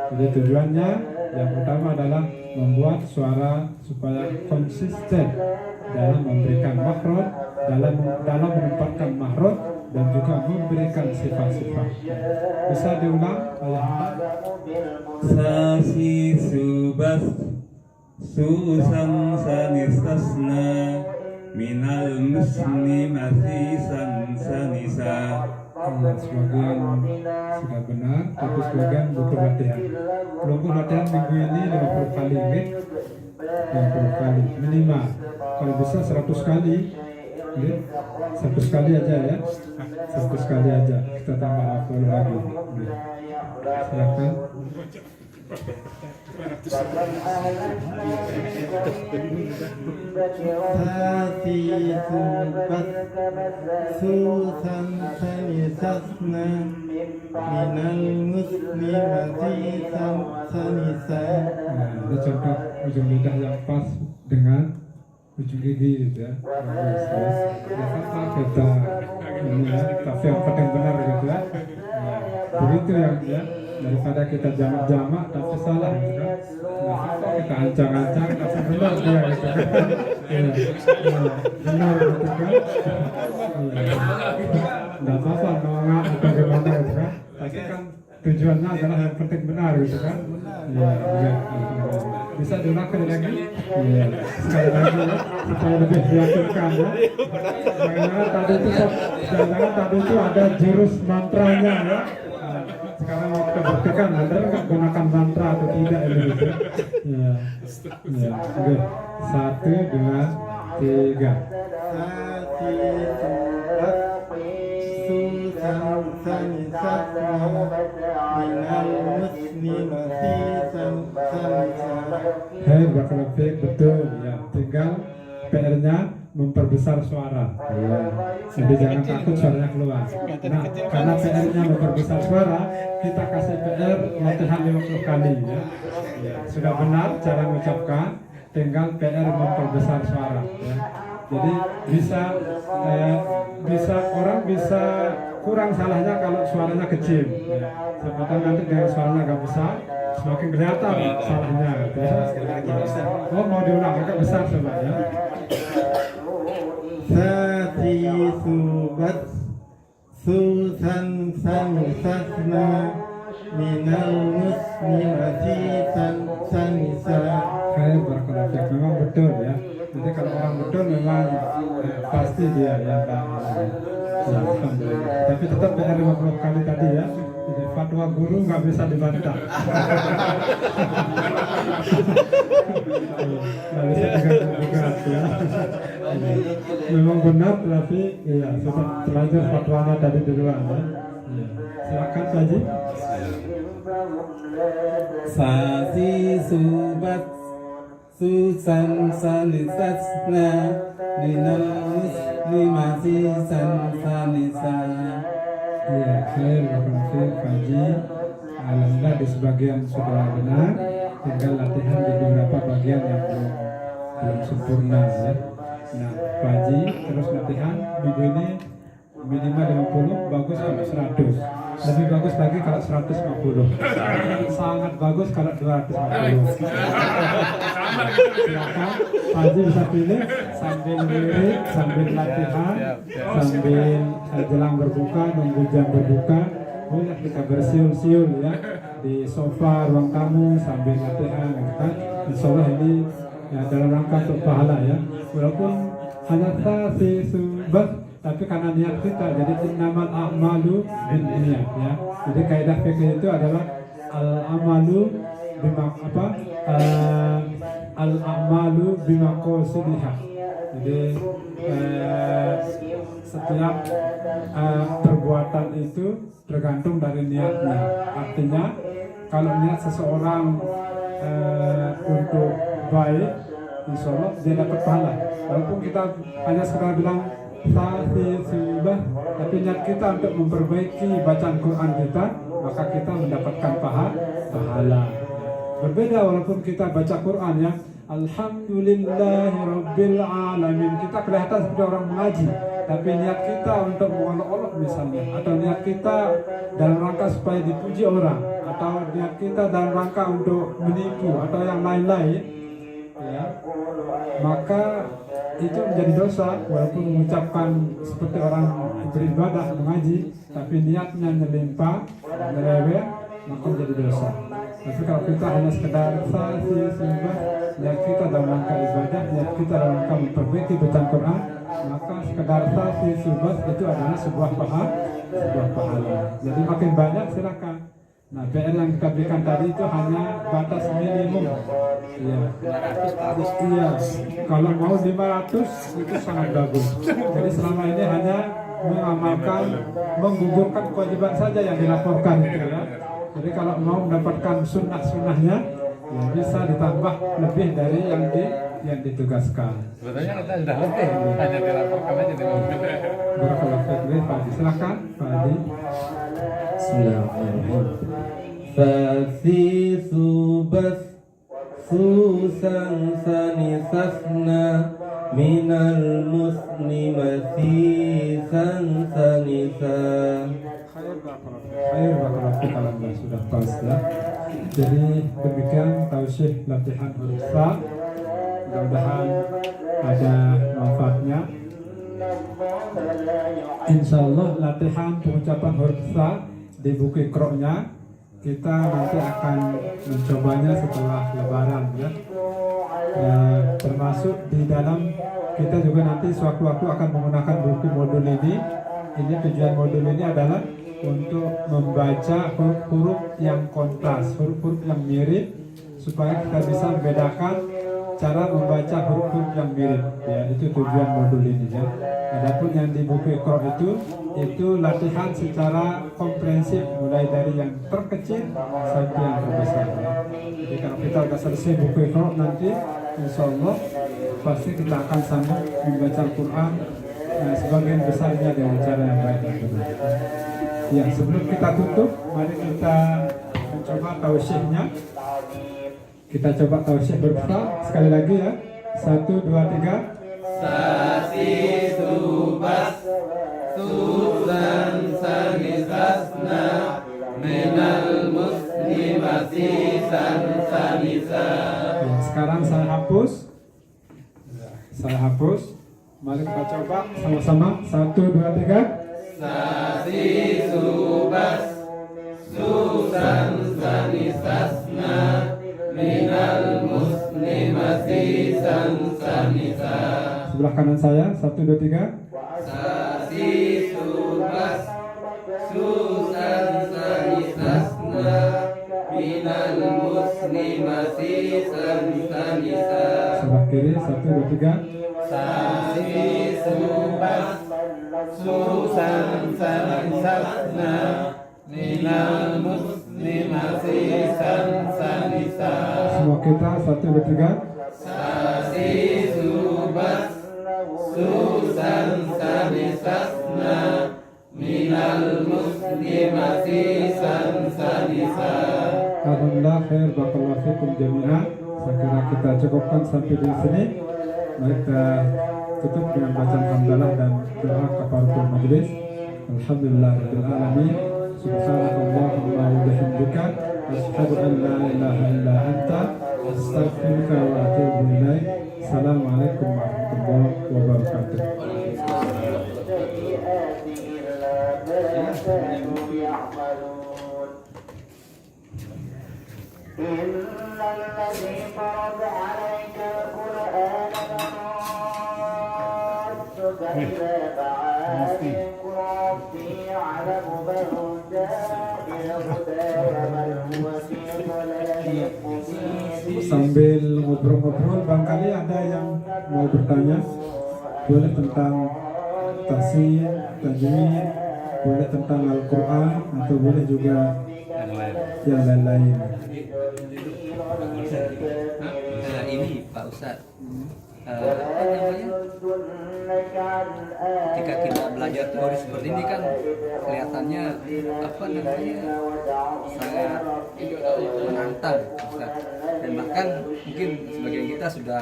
Jadi tujuannya yang utama adalah membuat suara supaya konsisten dalam memberikan makhraj, dalam menempatkan makhraj dan juga memberikan sifat-sifat. Bisa diulang ayah? Sasi subas susang sanisasna minal muslimati sanisa. Sebagian sudah benar, tapi sebagian butuh latihan. Kelompok latihan minggu ini 50 kali, 50 kali minimal. Kalau bisa 100 kali, 100 kali aja ya, 100 kali aja. Kita tambah 50 lagi. Silakan. Sasi subas susang sanisasna minal muslimati sanisa. Ini contoh ujung lidah yang pas dengan ujung gigi gitu ya. Bagus, terus apa kita ini ya, tapi yang penting benar gitu ya. Begitu yang ya, daripada kita jamak-jamak tapi salah gitu kan. Nggak apa kita ancang-ancang tapi benar dia gitu kan. Benar gitu kan. Nggak apa-apa nongak atau gimana gitu kan. Tapi kan tujuannya adalah yang penting benar gitu kan. Iya. Bisa diulang lagi? Iya. Sekali lagi ya, supaya lebih meyakinkan ya. Jangan tadi itu ada jurus mantranya ya. Sekarang mau kita buktikan, Anda nggak gunakan mantra atau tidak ini gitu. Ya. Oke. 1, 2, 3. Hei, bakalafik, betul ya. Tinggal PR-nya memperbesar suara. Ya. Jadi jangan takut suaranya keluar. Nah, karena PR-nya memperbesar suara, kita kasih PR latihan 50 kali ya. Sudah benar cara mengucapkan, tinggal PR memperbesar suara ya. Jadi orang bisa kurang salahnya kalau suaranya kecil ya. Sebetulnya nanti dengan suaranya agak besar semakin kelihatan salahnya gitu ya. Oh, mau diulang agak besar coba ya. Sati subat susan sanisasna minal muslimati sanisa. Kayak berkelapik memang betul ya. Jadi kalau orang betul memang pasti dia yang alhamdulillah. Tapi tetap PR 50 kali tadi ya. Jadi fatwa guru nggak bisa dibantah. Nggak bisa diganggu-gugat ya. Memang benar, tapi ya sudah terlanjur fatwanya tadi duluan ya. Ya. Silakan Pak Haji. Sasi subat susan sanisasna minal muslimati sanisa. Iya, saya berkonfirmasi Pak Haji. Alhamdulillah di sebagian sudah benar, tinggal latihan di beberapa bagian yang belum sempurna ya. Nah, Pak Haji terus latihan minggu ini minimal 50, bagus kalau 100. Lebih bagus lagi kalau 150. Sangat bagus kalau 250. Silakan Pak Haji bisa pilih sambil lirik, sambil latihan, sambil jelang berbuka, nunggu jam berbuka. Boleh kita bersiul-siul ya di sofa ruang tamu sambil latihan gitu kan. Insya Allah ini ya, dalam rangka untuk pahala ya. Walaupun hanya subat, tapi karena niat kita, jadi innamal a'malu binniyat ya. Jadi kaidah fikih itu adalah al-amalu al-amalu bimaqasidiha. Jadi setiap perbuatan itu tergantung dari niatnya. Artinya kalau niat seseorang untuk baik, insya Allah dia dapat pahala. Walaupun kita hanya sekedar bilang subah, tapi niat kita untuk memperbaiki bacaan Quran kita, maka kita mendapatkan pahala. Berbeda walaupun kita baca Quran ya, Alhamdulillahirabbil alamin, kita kelihatan seperti orang mengaji, tapi niat kita untuk mengolok-olok misalnya, atau niat kita dalam rangka supaya dipuji orang, atau niat kita dalam rangka untuk menipu atau yang lain-lain ya, maka itu menjadi dosa. Walaupun mengucapkan seperti orang beribadah mengaji, tapi niatnya nyelimpah, nyeleweng, maka menjadi dosa. Tapi kalau kita hanya sekedar sembah, niat kita dalam rangka ibadah, niat kita dalam rangka memperbaiki bacaan Quran, maka sekedar sembah itu adalah sebuah pahala. Jadi makin banyak silakan. Nah, PR yang kita berikan tadi itu hanya batas minimum. Iya. 500 bagus. Iya. Kalau mau 500 itu sangat bagus. Jadi selama ini hanya mengamalkan, menggugurkan kewajiban saja yang dilaporkan gitu ya. Jadi kalau mau mendapatkan sunnah-sunnahnya, ya bisa ditambah lebih dari yang ditugaskan. Sebetulnya kita sudah lebih, hanya dilaporkan aja di mobil. Barakallahu fiik, Pak Haji. Silakan, Pak Haji. Bismillahirrahmanirrahim. Sasi subas susan sanisasna minal muslimati sanisa. Air barakallahu fiik, alhamdulillah sudah pas ya. Jadi demikian tausyih latihan huruf sa. Mudah-mudahan ada manfaatnya. Insya Allah latihan pengucapan huruf sa di buku Iqra-nya kita nanti akan mencobanya setelah Lebaran ya. Termasuk di dalam kita juga nanti sewaktu-waktu akan menggunakan buku modul ini. Ini tujuan modul ini adalah untuk membaca huruf-huruf yang kontras, huruf-huruf yang mirip, supaya kita bisa membedakan cara membaca huruf-huruf yang mirip ya. Itu tujuan modul ini ya. Adapun yang di buku Iqra itu latihan secara komprehensif, mulai dari yang terkecil sampai yang terbesar ya. Jadi kalau kita sudah selesai buku Iqra nanti, insya Allah pasti kita akan sanggup membaca Al-Quran sebagian besarnya dengan cara yang baik dan benar. Ya, sebelum kita tutup, mari kita mencoba tausyihnya. Kita coba tausyih bersama sekali lagi ya. 1, 2, 3. Sasi subas susan sanisasna minal muslimati sanisa. Ya, sekarang saya hapus. Saya hapus. Mari kita coba sama-sama. 1, 2, 3. Sasi subas susan sanisasna minal muslimati sanisa. Sebelah kanan saya. 1, 2, 3. Sasi subas susan sanisasna masih sanisa Sebelah kiri 1, 2, 3. sasi subas susan sanisasna minal muslimasi sanisa Semua kita 1, 2, 3. sasi subas susan sanisasna minal muslimasi sanisa. Alhamdulillah khair, barakallahu fikum jami'an. Saya kira kita cukupkan sampai di sini. Mari kita tutup dengan bacaan hamdalah dan doa kafaratul majelis. Alhamdulillahirabbil alamin. Subhanakallahumma wa bihamdika asyhadu an la ilaha illa anta astaghfiruka wa atubu ilaik. Assalamualaikum warahmatullahi wabarakatuh. إن الذي فرض عليك القرآن لرادك إلى معاد ربي يعلم من جاء بالهدى ومن هو في ضلال مبين. Sambil ngobrol-ngobrol, barangkali ada yang mau bertanya, boleh tentang tafsir, tajwid, boleh tentang Al-Quran, atau boleh juga yang lain-lain. Ini Pak Ustadz, apa namanya? Ketika kita belajar teori seperti ini kan kelihatannya apa namanya sangat menantang, Ustadz. Dan bahkan mungkin sebagian kita sudah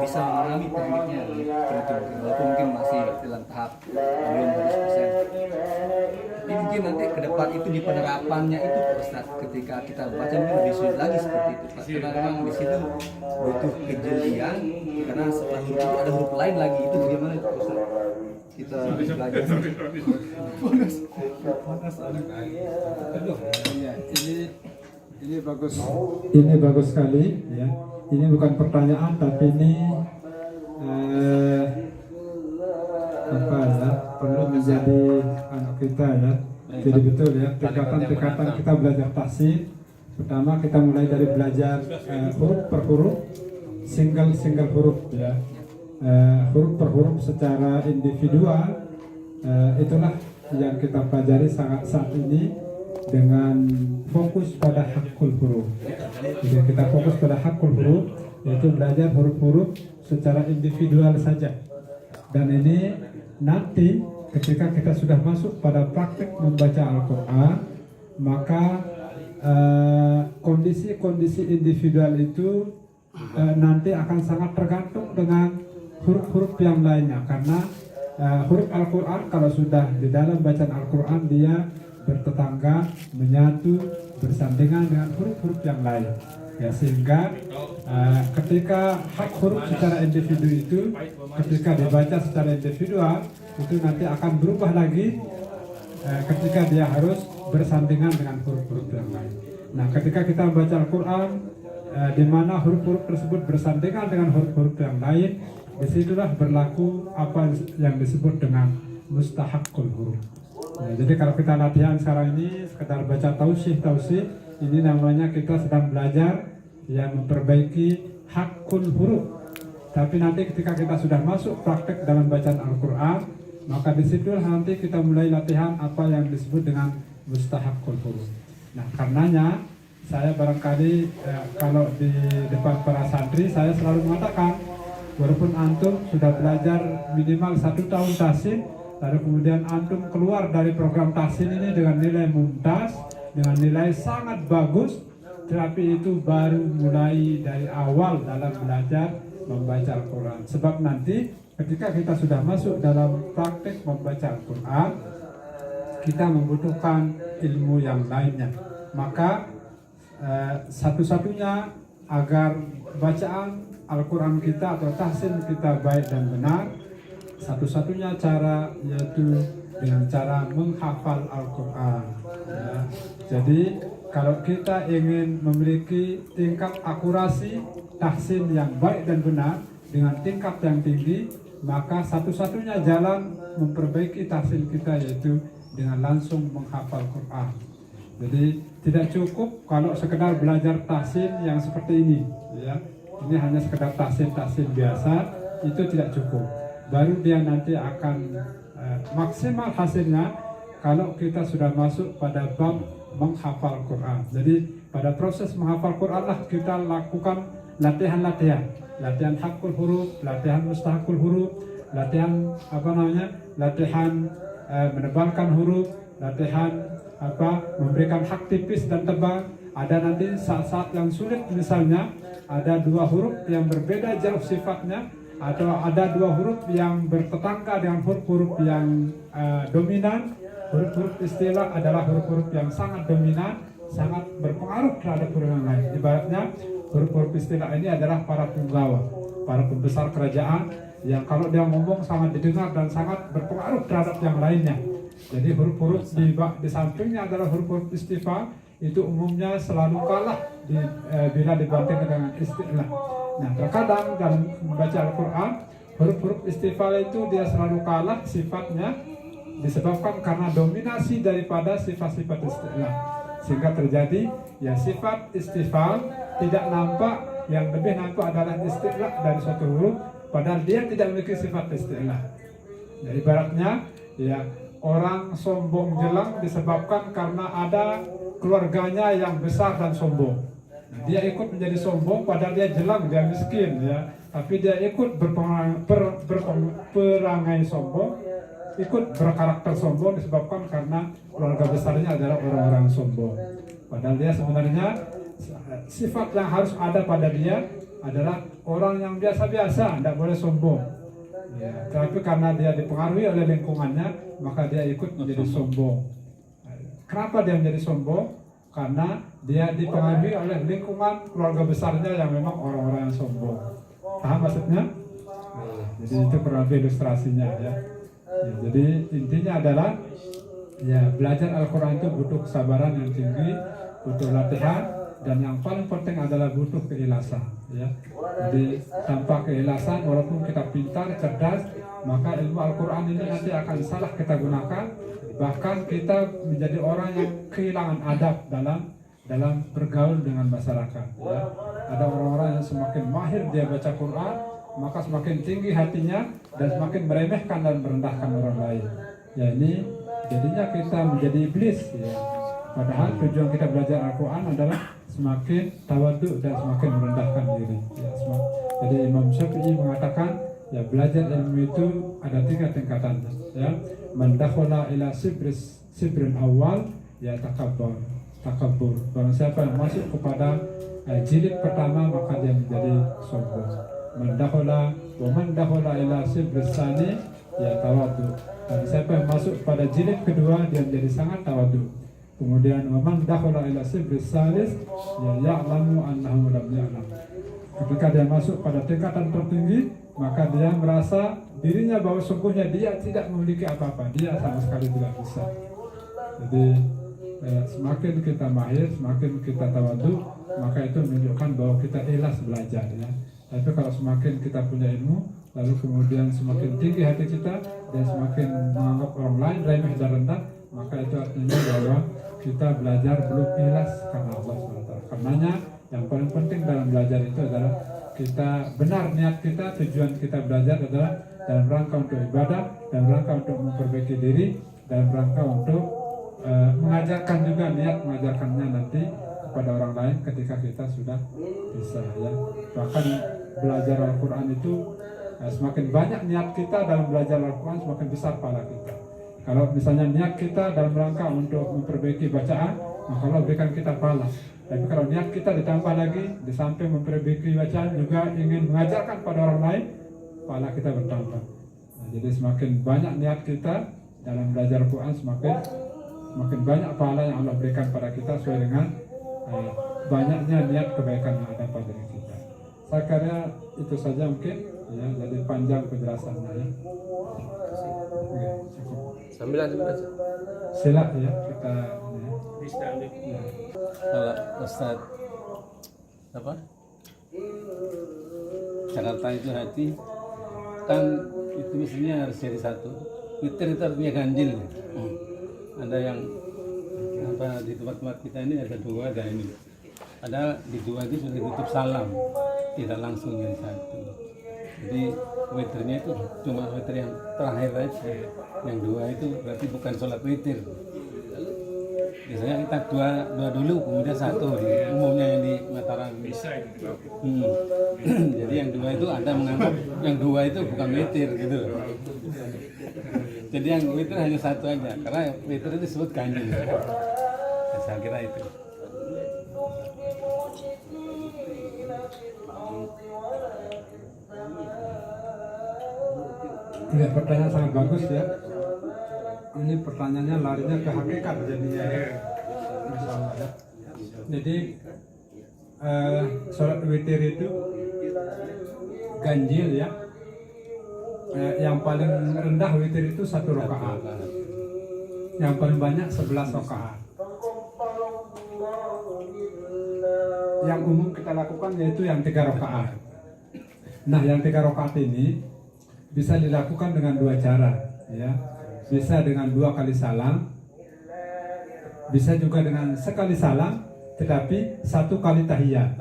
bisa memahami tekniknya, walaupun mungkin masih dalam tahap belum 100%. Jadi mungkin nanti ke depan itu di penerapannya itu Pak Ustadz, ketika kita baca mungkin lebih sulit lagi seperti itu Pak. Karena memang di situ butuh kejelian, karena setelah huruf itu ada huruf lain lagi, itu bagaimana itu Pak Ustadz? Kita belajar. Ini bagus. Ini bagus sekali, ya. Ini bukan pertanyaan, tapi ini apa ya? Perlu menjadi anak kita, ya. Jadi betul ya. Tingkatan kita belajar tafsir. Pertama kita mulai dari belajar huruf per huruf, single huruf, ya. Huruf per huruf secara individual. Itulah yang kita pelajari saat ini dengan fokus pada hakul huruf. Jadi kita fokus pada hakul huruf, yaitu belajar huruf-huruf secara individual saja. Dan ini nanti ketika kita sudah masuk pada praktik membaca Al-Quran, maka kondisi-kondisi individual itu nanti akan sangat tergantung dengan huruf-huruf yang lainnya. Karena huruf Al-Quran kalau sudah di dalam bacaan Al-Quran, dia bertetangga, menyatu, bersandingan dengan huruf-huruf yang lain, ya, sehingga ketika hak huruf secara individu itu ketika dibaca secara individual itu nanti akan berubah lagi ketika dia harus bersandingan dengan huruf-huruf yang lain. Nah, ketika kita membaca Al-Quran di mana huruf-huruf tersebut bersandingan dengan huruf-huruf yang lain, disitulah berlaku apa yang disebut dengan mustahakul huruf. Nah, jadi kalau kita latihan sekarang ini sekedar baca tausih, ini namanya kita sedang belajar yang memperbaiki hakul huruf. Tapi nanti ketika kita sudah masuk praktek dalam bacaan Al-Quran, maka disitulah nanti kita mulai latihan apa yang disebut dengan mustahakul huruf. Nah, karenanya saya barangkali kalau di depan para santri saya selalu mengatakan, walaupun antum sudah belajar minimal 1 tahun tahsin, lalu kemudian antum keluar dari program tahsin ini dengan nilai mumtaz, dengan nilai sangat bagus, tetapi itu baru mulai dari awal dalam belajar membaca Al-Quran. Sebab nanti ketika kita sudah masuk dalam praktik membaca Al-Quran, kita membutuhkan ilmu yang lainnya. Maka satu-satunya agar bacaan Al-Quran kita atau tahsin kita baik dan benar, satu-satunya cara yaitu dengan cara menghafal Al-Quran, ya. Jadi kalau kita ingin memiliki tingkat akurasi tahsin yang baik dan benar dengan tingkat yang tinggi, maka satu-satunya jalan memperbaiki tahsin kita yaitu dengan langsung menghafal Quran. Jadi tidak cukup kalau sekedar belajar tahsin yang seperti ini, ya. Ini hanya sekedar tahsin biasa, itu tidak cukup. Baru dia nanti akan maksimal hasilnya kalau kita sudah masuk pada bab menghafal Quran. Jadi pada proses menghafal Quran lah kita lakukan latihan hakul huruf, latihan mustahakul huruf, latihan latihan menebalkan huruf, latihan memberikan hak tipis dan tebal. Ada nanti saat-saat yang sulit, misalnya ada dua huruf yang berbeda jauh sifatnya, atau ada dua huruf yang bertetangga dengan huruf-huruf yang dominan. Huruf-huruf istilah adalah huruf-huruf yang sangat dominan, sangat berpengaruh terhadap huruf yang lain. Ibaratnya huruf-huruf istilah ini adalah para punggawa, para pembesar kerajaan yang kalau dia ngomong sangat didengar dan sangat berpengaruh terhadap yang lainnya. Jadi huruf-huruf di sampingnya adalah huruf-huruf istifal, itu umumnya selalu kalah bila dibandingkan dengan istilah. Nah, terkadang dalam membaca Al-Quran, huruf-huruf istifal itu dia selalu kalah sifatnya, disebabkan karena dominasi daripada sifat-sifat istilah, sehingga terjadi ya sifat istifal tidak nampak, yang lebih nampak adalah istilah dari suatu huruf, padahal dia tidak memiliki sifat istilah. Ya, ibaratnya ya orang sombong jelang disebabkan karena ada keluarganya yang besar dan sombong. Nah, dia ikut menjadi sombong padahal dia jelang, dia miskin ya, tapi dia ikut berangai sombong, ikut berkarakter sombong disebabkan karena keluarga besarnya adalah orang-orang sombong. Padahal dia sebenarnya sifat yang harus ada pada dia adalah orang yang biasa-biasa, tidak boleh sombong. Ya, tapi karena dia dipengaruhi oleh lingkungannya, maka dia ikut menjadi sombong. Kenapa dia menjadi sombong? Karena dia dipengaruhi oleh lingkungan keluarga besarnya yang memang orang-orang yang sombong. Paham maksudnya? Jadi itu kurang lebih ilustrasinya ya. Jadi intinya adalah ya belajar Al-Quran itu butuh kesabaran yang tinggi, butuh latihan, dan yang paling penting adalah butuh keikhlasan ya. Jadi tanpa keikhlasan, walaupun kita pintar, cerdas, maka ilmu Al-Quran ini nanti akan salah kita gunakan. Bahkan kita menjadi orang yang kehilangan adab dalam bergaul dengan masyarakat ya. Ada orang-orang yang semakin mahir dia baca Quran, maka semakin tinggi hatinya dan semakin meremehkan dan merendahkan orang lain. Ya, ini jadinya kita menjadi iblis ya. Padahal tujuan kita belajar Al-Quran adalah semakin tawadhu dan semakin merendahkan diri ya. Jadi Imam Syafi'i mengatakan ya belajar ilmu itu ada 3 tingkatannya ya. Man dakhala ila sibrin awal ya takabbur. Barang siapa yang masuk kepada jilid pertama maka dia menjadi sombong. Man dakhala ila sibris tsani ya tawadhu. Dan siapa yang masuk pada jilid kedua dia menjadi sangat tawadhu. Kemudian man dakhala ila sibris salis ya ya'lamu annahu lam ya'lam. Ketika dia masuk pada tingkatan tertinggi, maka dia merasa dirinya bahwa sungguhnya dia tidak memiliki apa-apa, dia sama sekali tidak bisa. Jadi semakin kita mahir, semakin kita tawadhu, maka itu menunjukkan bahwa kita ikhlas belajar ya. Tapi kalau semakin kita punya ilmu, lalu kemudian semakin tinggi hati kita dan semakin menganggap orang lain remeh dan rendah, maka itu artinya bahwa kita belajar belum ikhlas karena Allah SWT. Karenanya yang paling penting dalam belajar itu adalah kita benar niat kita, tujuan kita belajar adalah dalam rangka untuk ibadah, dalam rangka untuk memperbaiki diri, dalam rangka untuk mengajarkan juga, niat mengajarkannya nanti kepada orang lain ketika kita sudah bisa ya. Bahkan belajar Al-Quran itu semakin banyak niat kita dalam belajar Al-Quran, semakin besar pahala kita. Kalau misalnya niat kita dalam rangka untuk memperbaiki bacaan, maka Allah berikan kita pahala. Tapi kalau niat kita ditambah lagi, di samping memperbaiki bacaan juga ingin mengajarkan pada orang lain, pahala kita bertambah. Nah, jadi semakin banyak niat kita dalam belajar Al-Quran, semakin banyak pahala yang Allah berikan pada kita sesuai dengan banyaknya niat kebaikan yang ada pada diri kita. Saya kira itu saja mungkin ya, jadi panjang penjelasannya ya. Oke, cukup. Sambilan aja. Sila ya kita ya. Kalau Ustaz apa? Jakarta itu hati kan itu mestinya harus jadi satu. Twitter itu artinya ganjil. Ada yang apa di tempat-tempat kita ini ada dua, ada ini. Ada di dua itu sudah ditutup salam, tidak langsung yang satu. Jadi witirnya itu cuma witir yang terakhir aja. Yang dua itu berarti bukan sholat witir. Biasanya kita dua dulu, kemudian satu di umumnya yang di Mataram. Jadi yang dua itu ada menganggap yang dua itu bukan witir gitu. Jadi yang witir hanya satu aja, karena witir itu disebut ganjil. Saya kira itu. Ya, pertanyaan sangat bagus ya. Ini pertanyaannya larinya ke hakikat jadinya ya. Masya Allah ya. Jadi sholat witir itu ganjil ya. Yang paling rendah witir itu 1 rakaat. Yang paling banyak 11 rakaat. Yang umum kita lakukan yaitu yang 3 rakaat. Nah, yang 3 rakaat ini bisa dilakukan dengan 2 cara ya. Bisa dengan 2 kali salam, bisa juga dengan sekali salam tetapi 1 kali tahiyat.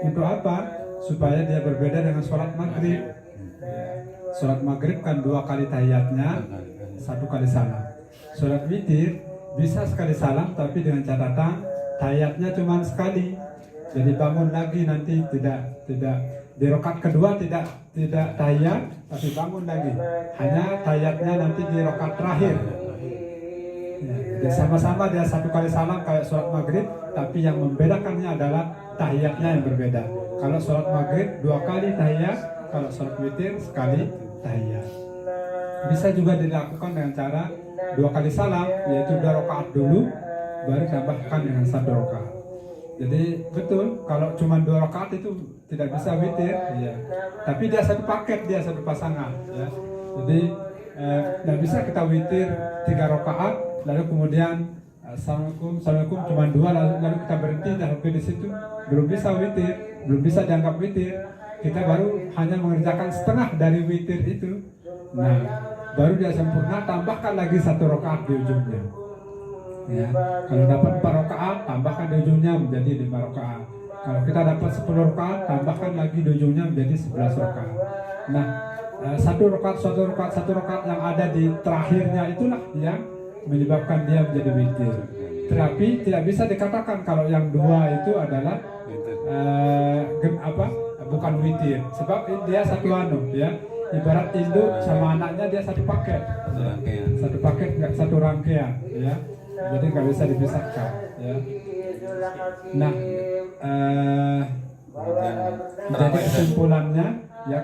Untuk apa? Supaya dia berbeda dengan sholat maghrib. Sholat maghrib kan 2 kali tahiyatnya, 1 kali salam. Sholat witir bisa sekali salam tapi dengan catatan tahiyatnya cuma sekali. Jadi bangun lagi nanti tidak di rakaat kedua tidak tahiyat tapi bangun lagi. Hanya tahiyatnya nanti di rakaat terakhir. Ya, sama-sama dia 1 kali salam kayak sholat maghrib, tapi yang membedakannya adalah tahiyatnya yang berbeda. Kalau sholat maghrib 2 kali tahiyat, kalau sholat witir sekali tahiyat. Bisa juga dilakukan dengan cara 2 kali salam, yaitu 2 rakaat dulu, baru tambahkan dengan 1 rakaat. Jadi betul kalau cuma 2 rakaat itu tidak bisa witir, ya. Tapi dia 1 paket, dia 1 pasangan, ya. Jadi tidak bisa kita witir 3 rakaat, lalu kemudian assalamualaikum cuma 2, lalu kita berhenti sampai di situ, belum bisa witir, belum bisa dianggap witir. Kita baru hanya mengerjakan setengah dari witir itu. Nah, baru dia sempurna, tambahkan lagi 1 rakaat di ujungnya. Ya, kalau dapat 4 rakaat, tambahkan di ujungnya menjadi 5 rakaat. Kalau kita dapat 10 rakaat, tambahkan lagi di ujungnya menjadi 11 rakaat. Nah, 1 rakaat yang ada di terakhirnya itulah yang menyebabkan dia menjadi witir. Tetapi tidak bisa dikatakan kalau yang 2 itu adalah bukan witir, sebab dia 1 ya. Ibarat induk sama anaknya dia 1 paket, satu paket nggak 1 rangkaian, ya. Jadi nggak bisa dipisahkan, ya. Nah, jadi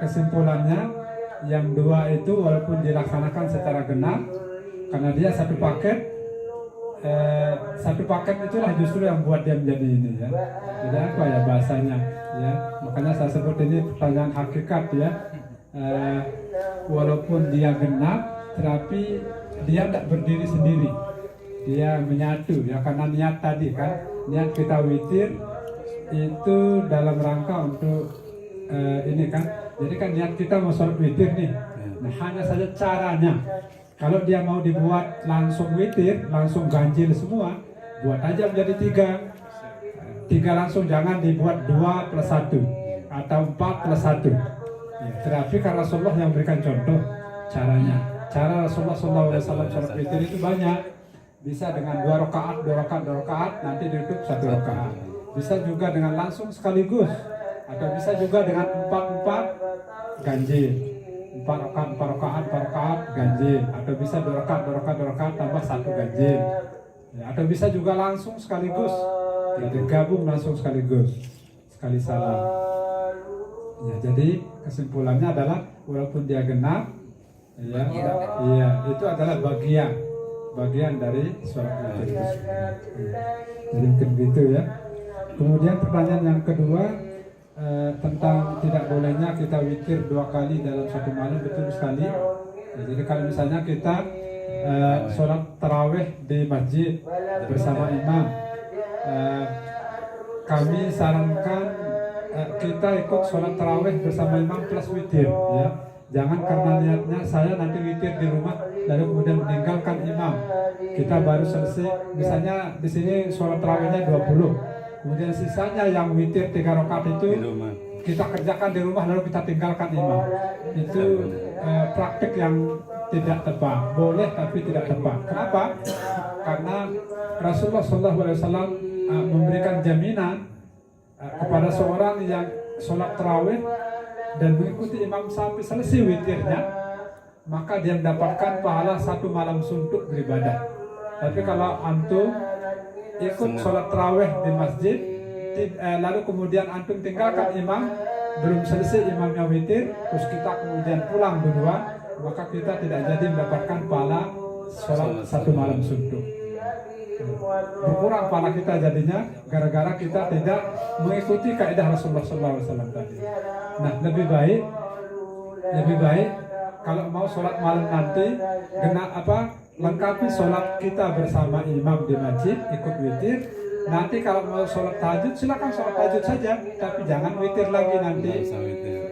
kesimpulannya yang 2 itu walaupun dilaksanakan secara genap, karena dia 1 paket, 1 paket itulah justru yang buat dia menjadi ini, ya. Jadi apa ya bahasanya, ya. Makanya saya sebut ini pertanyaan hakikat, ya. Walaupun dia genap, tetapi dia tidak berdiri sendiri, dia menyatu, ya, karena niat tadi kan, niat kita witir itu dalam rangka untuk ini kan, jadi kan niat kita mau sholat witir nih. Nah, hanya saja caranya, kalau dia mau dibuat langsung witir, langsung ganjil semua, buat aja menjadi 3 langsung, jangan dibuat 2 plus 1 atau 4 plus 1. Ya, tetapi karena Rasulullah yang berikan contoh caranya. Cara Rasulullah SAW sholat witir itu banyak. Bisa dengan 2 rakaat, nanti ditutup 1 rakaat. Bisa juga dengan langsung sekaligus, atau bisa juga dengan 4 ganjil. 4 rakaat ganjil, atau bisa 2 rakaat tambah 1 ganjil. Ya, atau bisa juga langsung sekaligus, ya, digabung langsung sekaligus, sekali salam. Ya, jadi kesimpulannya adalah walaupun dia genap, ya, itu adalah bagian dari sholat witir. Jadi mungkin gitu, ya. Kemudian pertanyaan yang kedua tentang tidak bolehnya kita witir 2 kali dalam 1 malam, betul sekali. Ya, jadi kalau misalnya kita sholat taraweh di masjid bersama imam, kami sarankan kita ikut sholat taraweh bersama imam plus witir, ya. Jangan karena niatnya saya nanti witir di rumah lalu kemudian meninggalkan imam. Kita baru selesai, misalnya di sini sholat tarawihnya 20, kemudian sisanya yang witir 3 rakaat itu Di rumah. kita kerjakan di rumah lalu kita tinggalkan imam. Itu praktik yang tidak tepat. Boleh tapi tidak tepat. Kenapa? Karena Rasulullah SAW memberikan jaminan kepada seorang yang sholat tarawih dan mengikuti imam sampai selesai witirnya, maka dia mendapatkan pahala 1 malam suntuk beribadah. Tapi kalau antum ikut sholat tarawih di masjid, lalu kemudian antum tinggalkan imam, belum selesai imamnya witir, terus kita kemudian pulang duluan, maka kita tidak jadi mendapatkan pahala sholat 1 malam suntuk. Berkurang pahala kita jadinya gara-gara kita tidak mengikuti kaidah Rasulullah SAW tadi. Nah, lebih baik kalau mau sholat malam nanti lengkapi sholat kita bersama imam di masjid, ikut witir. Nanti kalau mau sholat tahajud silakan sholat tahajud saja, tapi jangan witir lagi nanti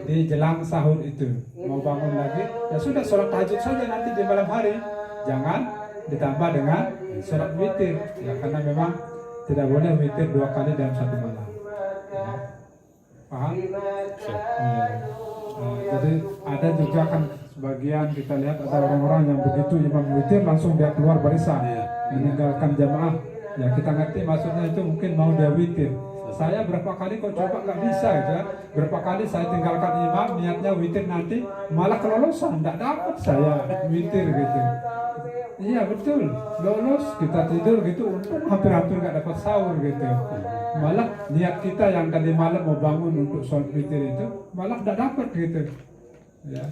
di jelang sahur itu. Mau bangun lagi ya sudah sholat tahajud saja nanti di malam hari, jangan ditambah dengan sholat witir ya, karena memang tidak boleh witir 2 kali dalam 1 malam ya. Paham? Ya. Jadi ada juga kan sebagian kita lihat ada orang-orang yang begitu imam witir langsung dia keluar barisan meninggalkan jamaah ya, kita ngerti maksudnya itu mungkin mau dia witir. Saya berapa kali kok coba nggak bisa gitu ya. Berapa kali saya tinggalkan imam niatnya witir, nanti malah kelolosan, nggak dapat saya witir gitu. Iya betul, lolos kita tidur gitu, untung hampir-hampir nggak dapat sahur gitu. Malah niat kita yang tadi malam mau bangun untuk sholat witir itu malah nggak dapat gitu. Ya,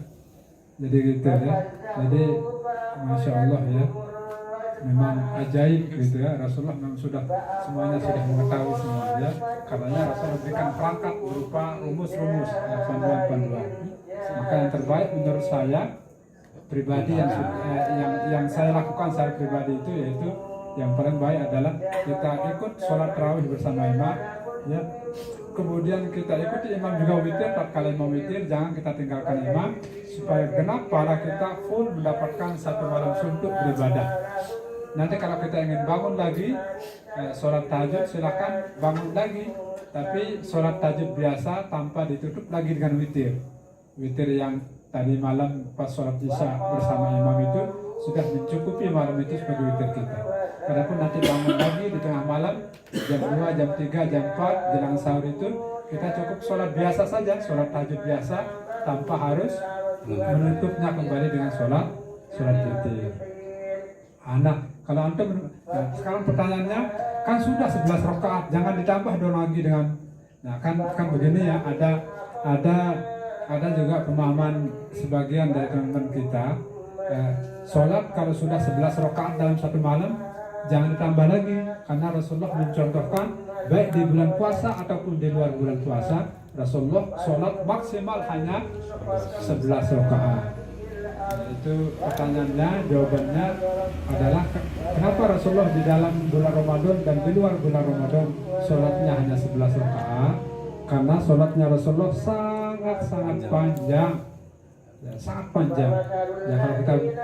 jadi gitu ya. Jadi masya Allah ya, memang ajaib gitu ya. Rasulullah memang sudah semuanya sudah mengetahui semua ya. Karenanya Rasulullah berikan perangkat berupa rumus-rumus, ya, panduan-panduan. Maka yang terbaik menurut saya pribadi yang saya lakukan secara pribadi itu yaitu yang paling baik adalah kita ikut sholat tarawih bersama imam ya, kemudian kita ikuti imam juga witir. Tatkala imam witir jangan kita tinggalkan imam, supaya genap pahala kita full mendapatkan 1 malam suntuk beribadah. Nanti kalau kita ingin bangun lagi sholat tahajud silakan bangun lagi, tapi sholat tahajud biasa tanpa ditutup lagi dengan witir yang tadi malam pas sholat isya bersama imam itu sudah mencukupi malam itu sebagai witir kita. Adapun nanti bangun lagi di tengah malam jam 2, jam 3, jam 4 jelang sahur itu kita cukup sholat biasa saja, sholat tahajud biasa tanpa harus menutupnya kembali dengan sholat witir. Anak, kalau antum sekarang pertanyaannya kan sudah 11 rakaat, jangan ditambah dong lagi dengan. Nah kan begini ya, ada juga pemahaman sebagian dari teman-teman kita, sholat kalau sudah 11 rakaat dalam 1 malam jangan ditambah lagi, karena Rasulullah mencontohkan baik di bulan puasa ataupun di luar bulan puasa Rasulullah sholat maksimal hanya 11 rakaat. Itu pertanyaannya, jawabannya adalah kenapa Rasulullah di dalam bulan Ramadan dan di luar bulan Ramadan sholatnya hanya 11 rakaat? Karena sholatnya Rasulullah sangat panjang, ya, sangat panjang. Ya,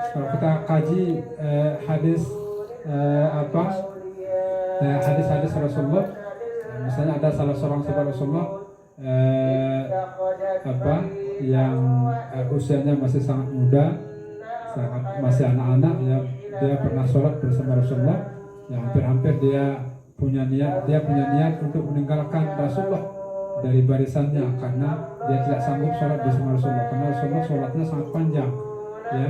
kalau kita kaji hadis hadis Rasulullah, misalnya ada salah seorang sahabat Rasulullah yang usianya masih sangat muda, masih anak-anak ya, dia pernah sholat bersama Rasulullah, yang hampir-hampir dia punya niat untuk meninggalkan Rasulullah dari barisannya karena dia tidak sanggup sholat bersama Rasulullah, karena Rasulullah sholatnya sangat panjang ya.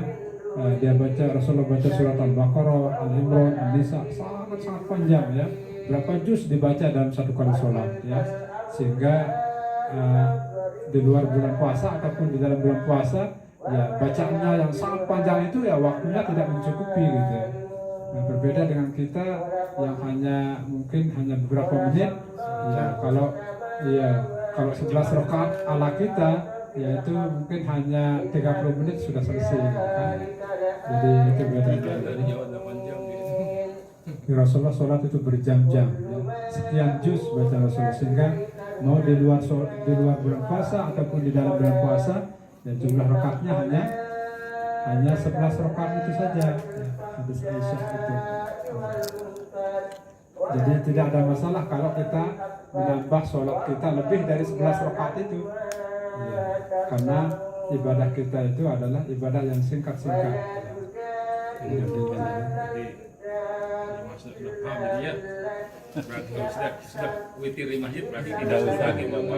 Rasulullah baca surat Al-Baqarah, Al-Imran, An-Nisa sangat panjang ya, berapa juz dibaca dalam 1 kali sholat ya, sehingga di luar bulan puasa ataupun di dalam bulan puasa ya bacaannya yang sangat panjang itu ya waktunya tidak mencukupi gitu ya. Nah, berbeda dengan kita yang mungkin hanya beberapa menit ya, kalau 11 rakaat ala kita ya itu mungkin hanya 30 menit sudah selesai gitu kan. Jadi itu bedanya. Rasulullah sholat itu berjam-jam ya. Sekian juz baca Rasulullah, sehingga mau di luar bulan puasa ataupun di dalam bulan puasa Dan jumlah rakaatnya hanya 11 rakaat itu saja, ya, hadis Aisyah itu. Jadi tidak ada masalah kalau kita menambah sholat kita lebih dari 11 rakaat itu, ya, karena ibadah kita itu adalah ibadah yang singkat-singkat. Ya. Jadi maksud paham jadi ya. Berarti kalau sudah witir di masjid berarti tidak usah lagi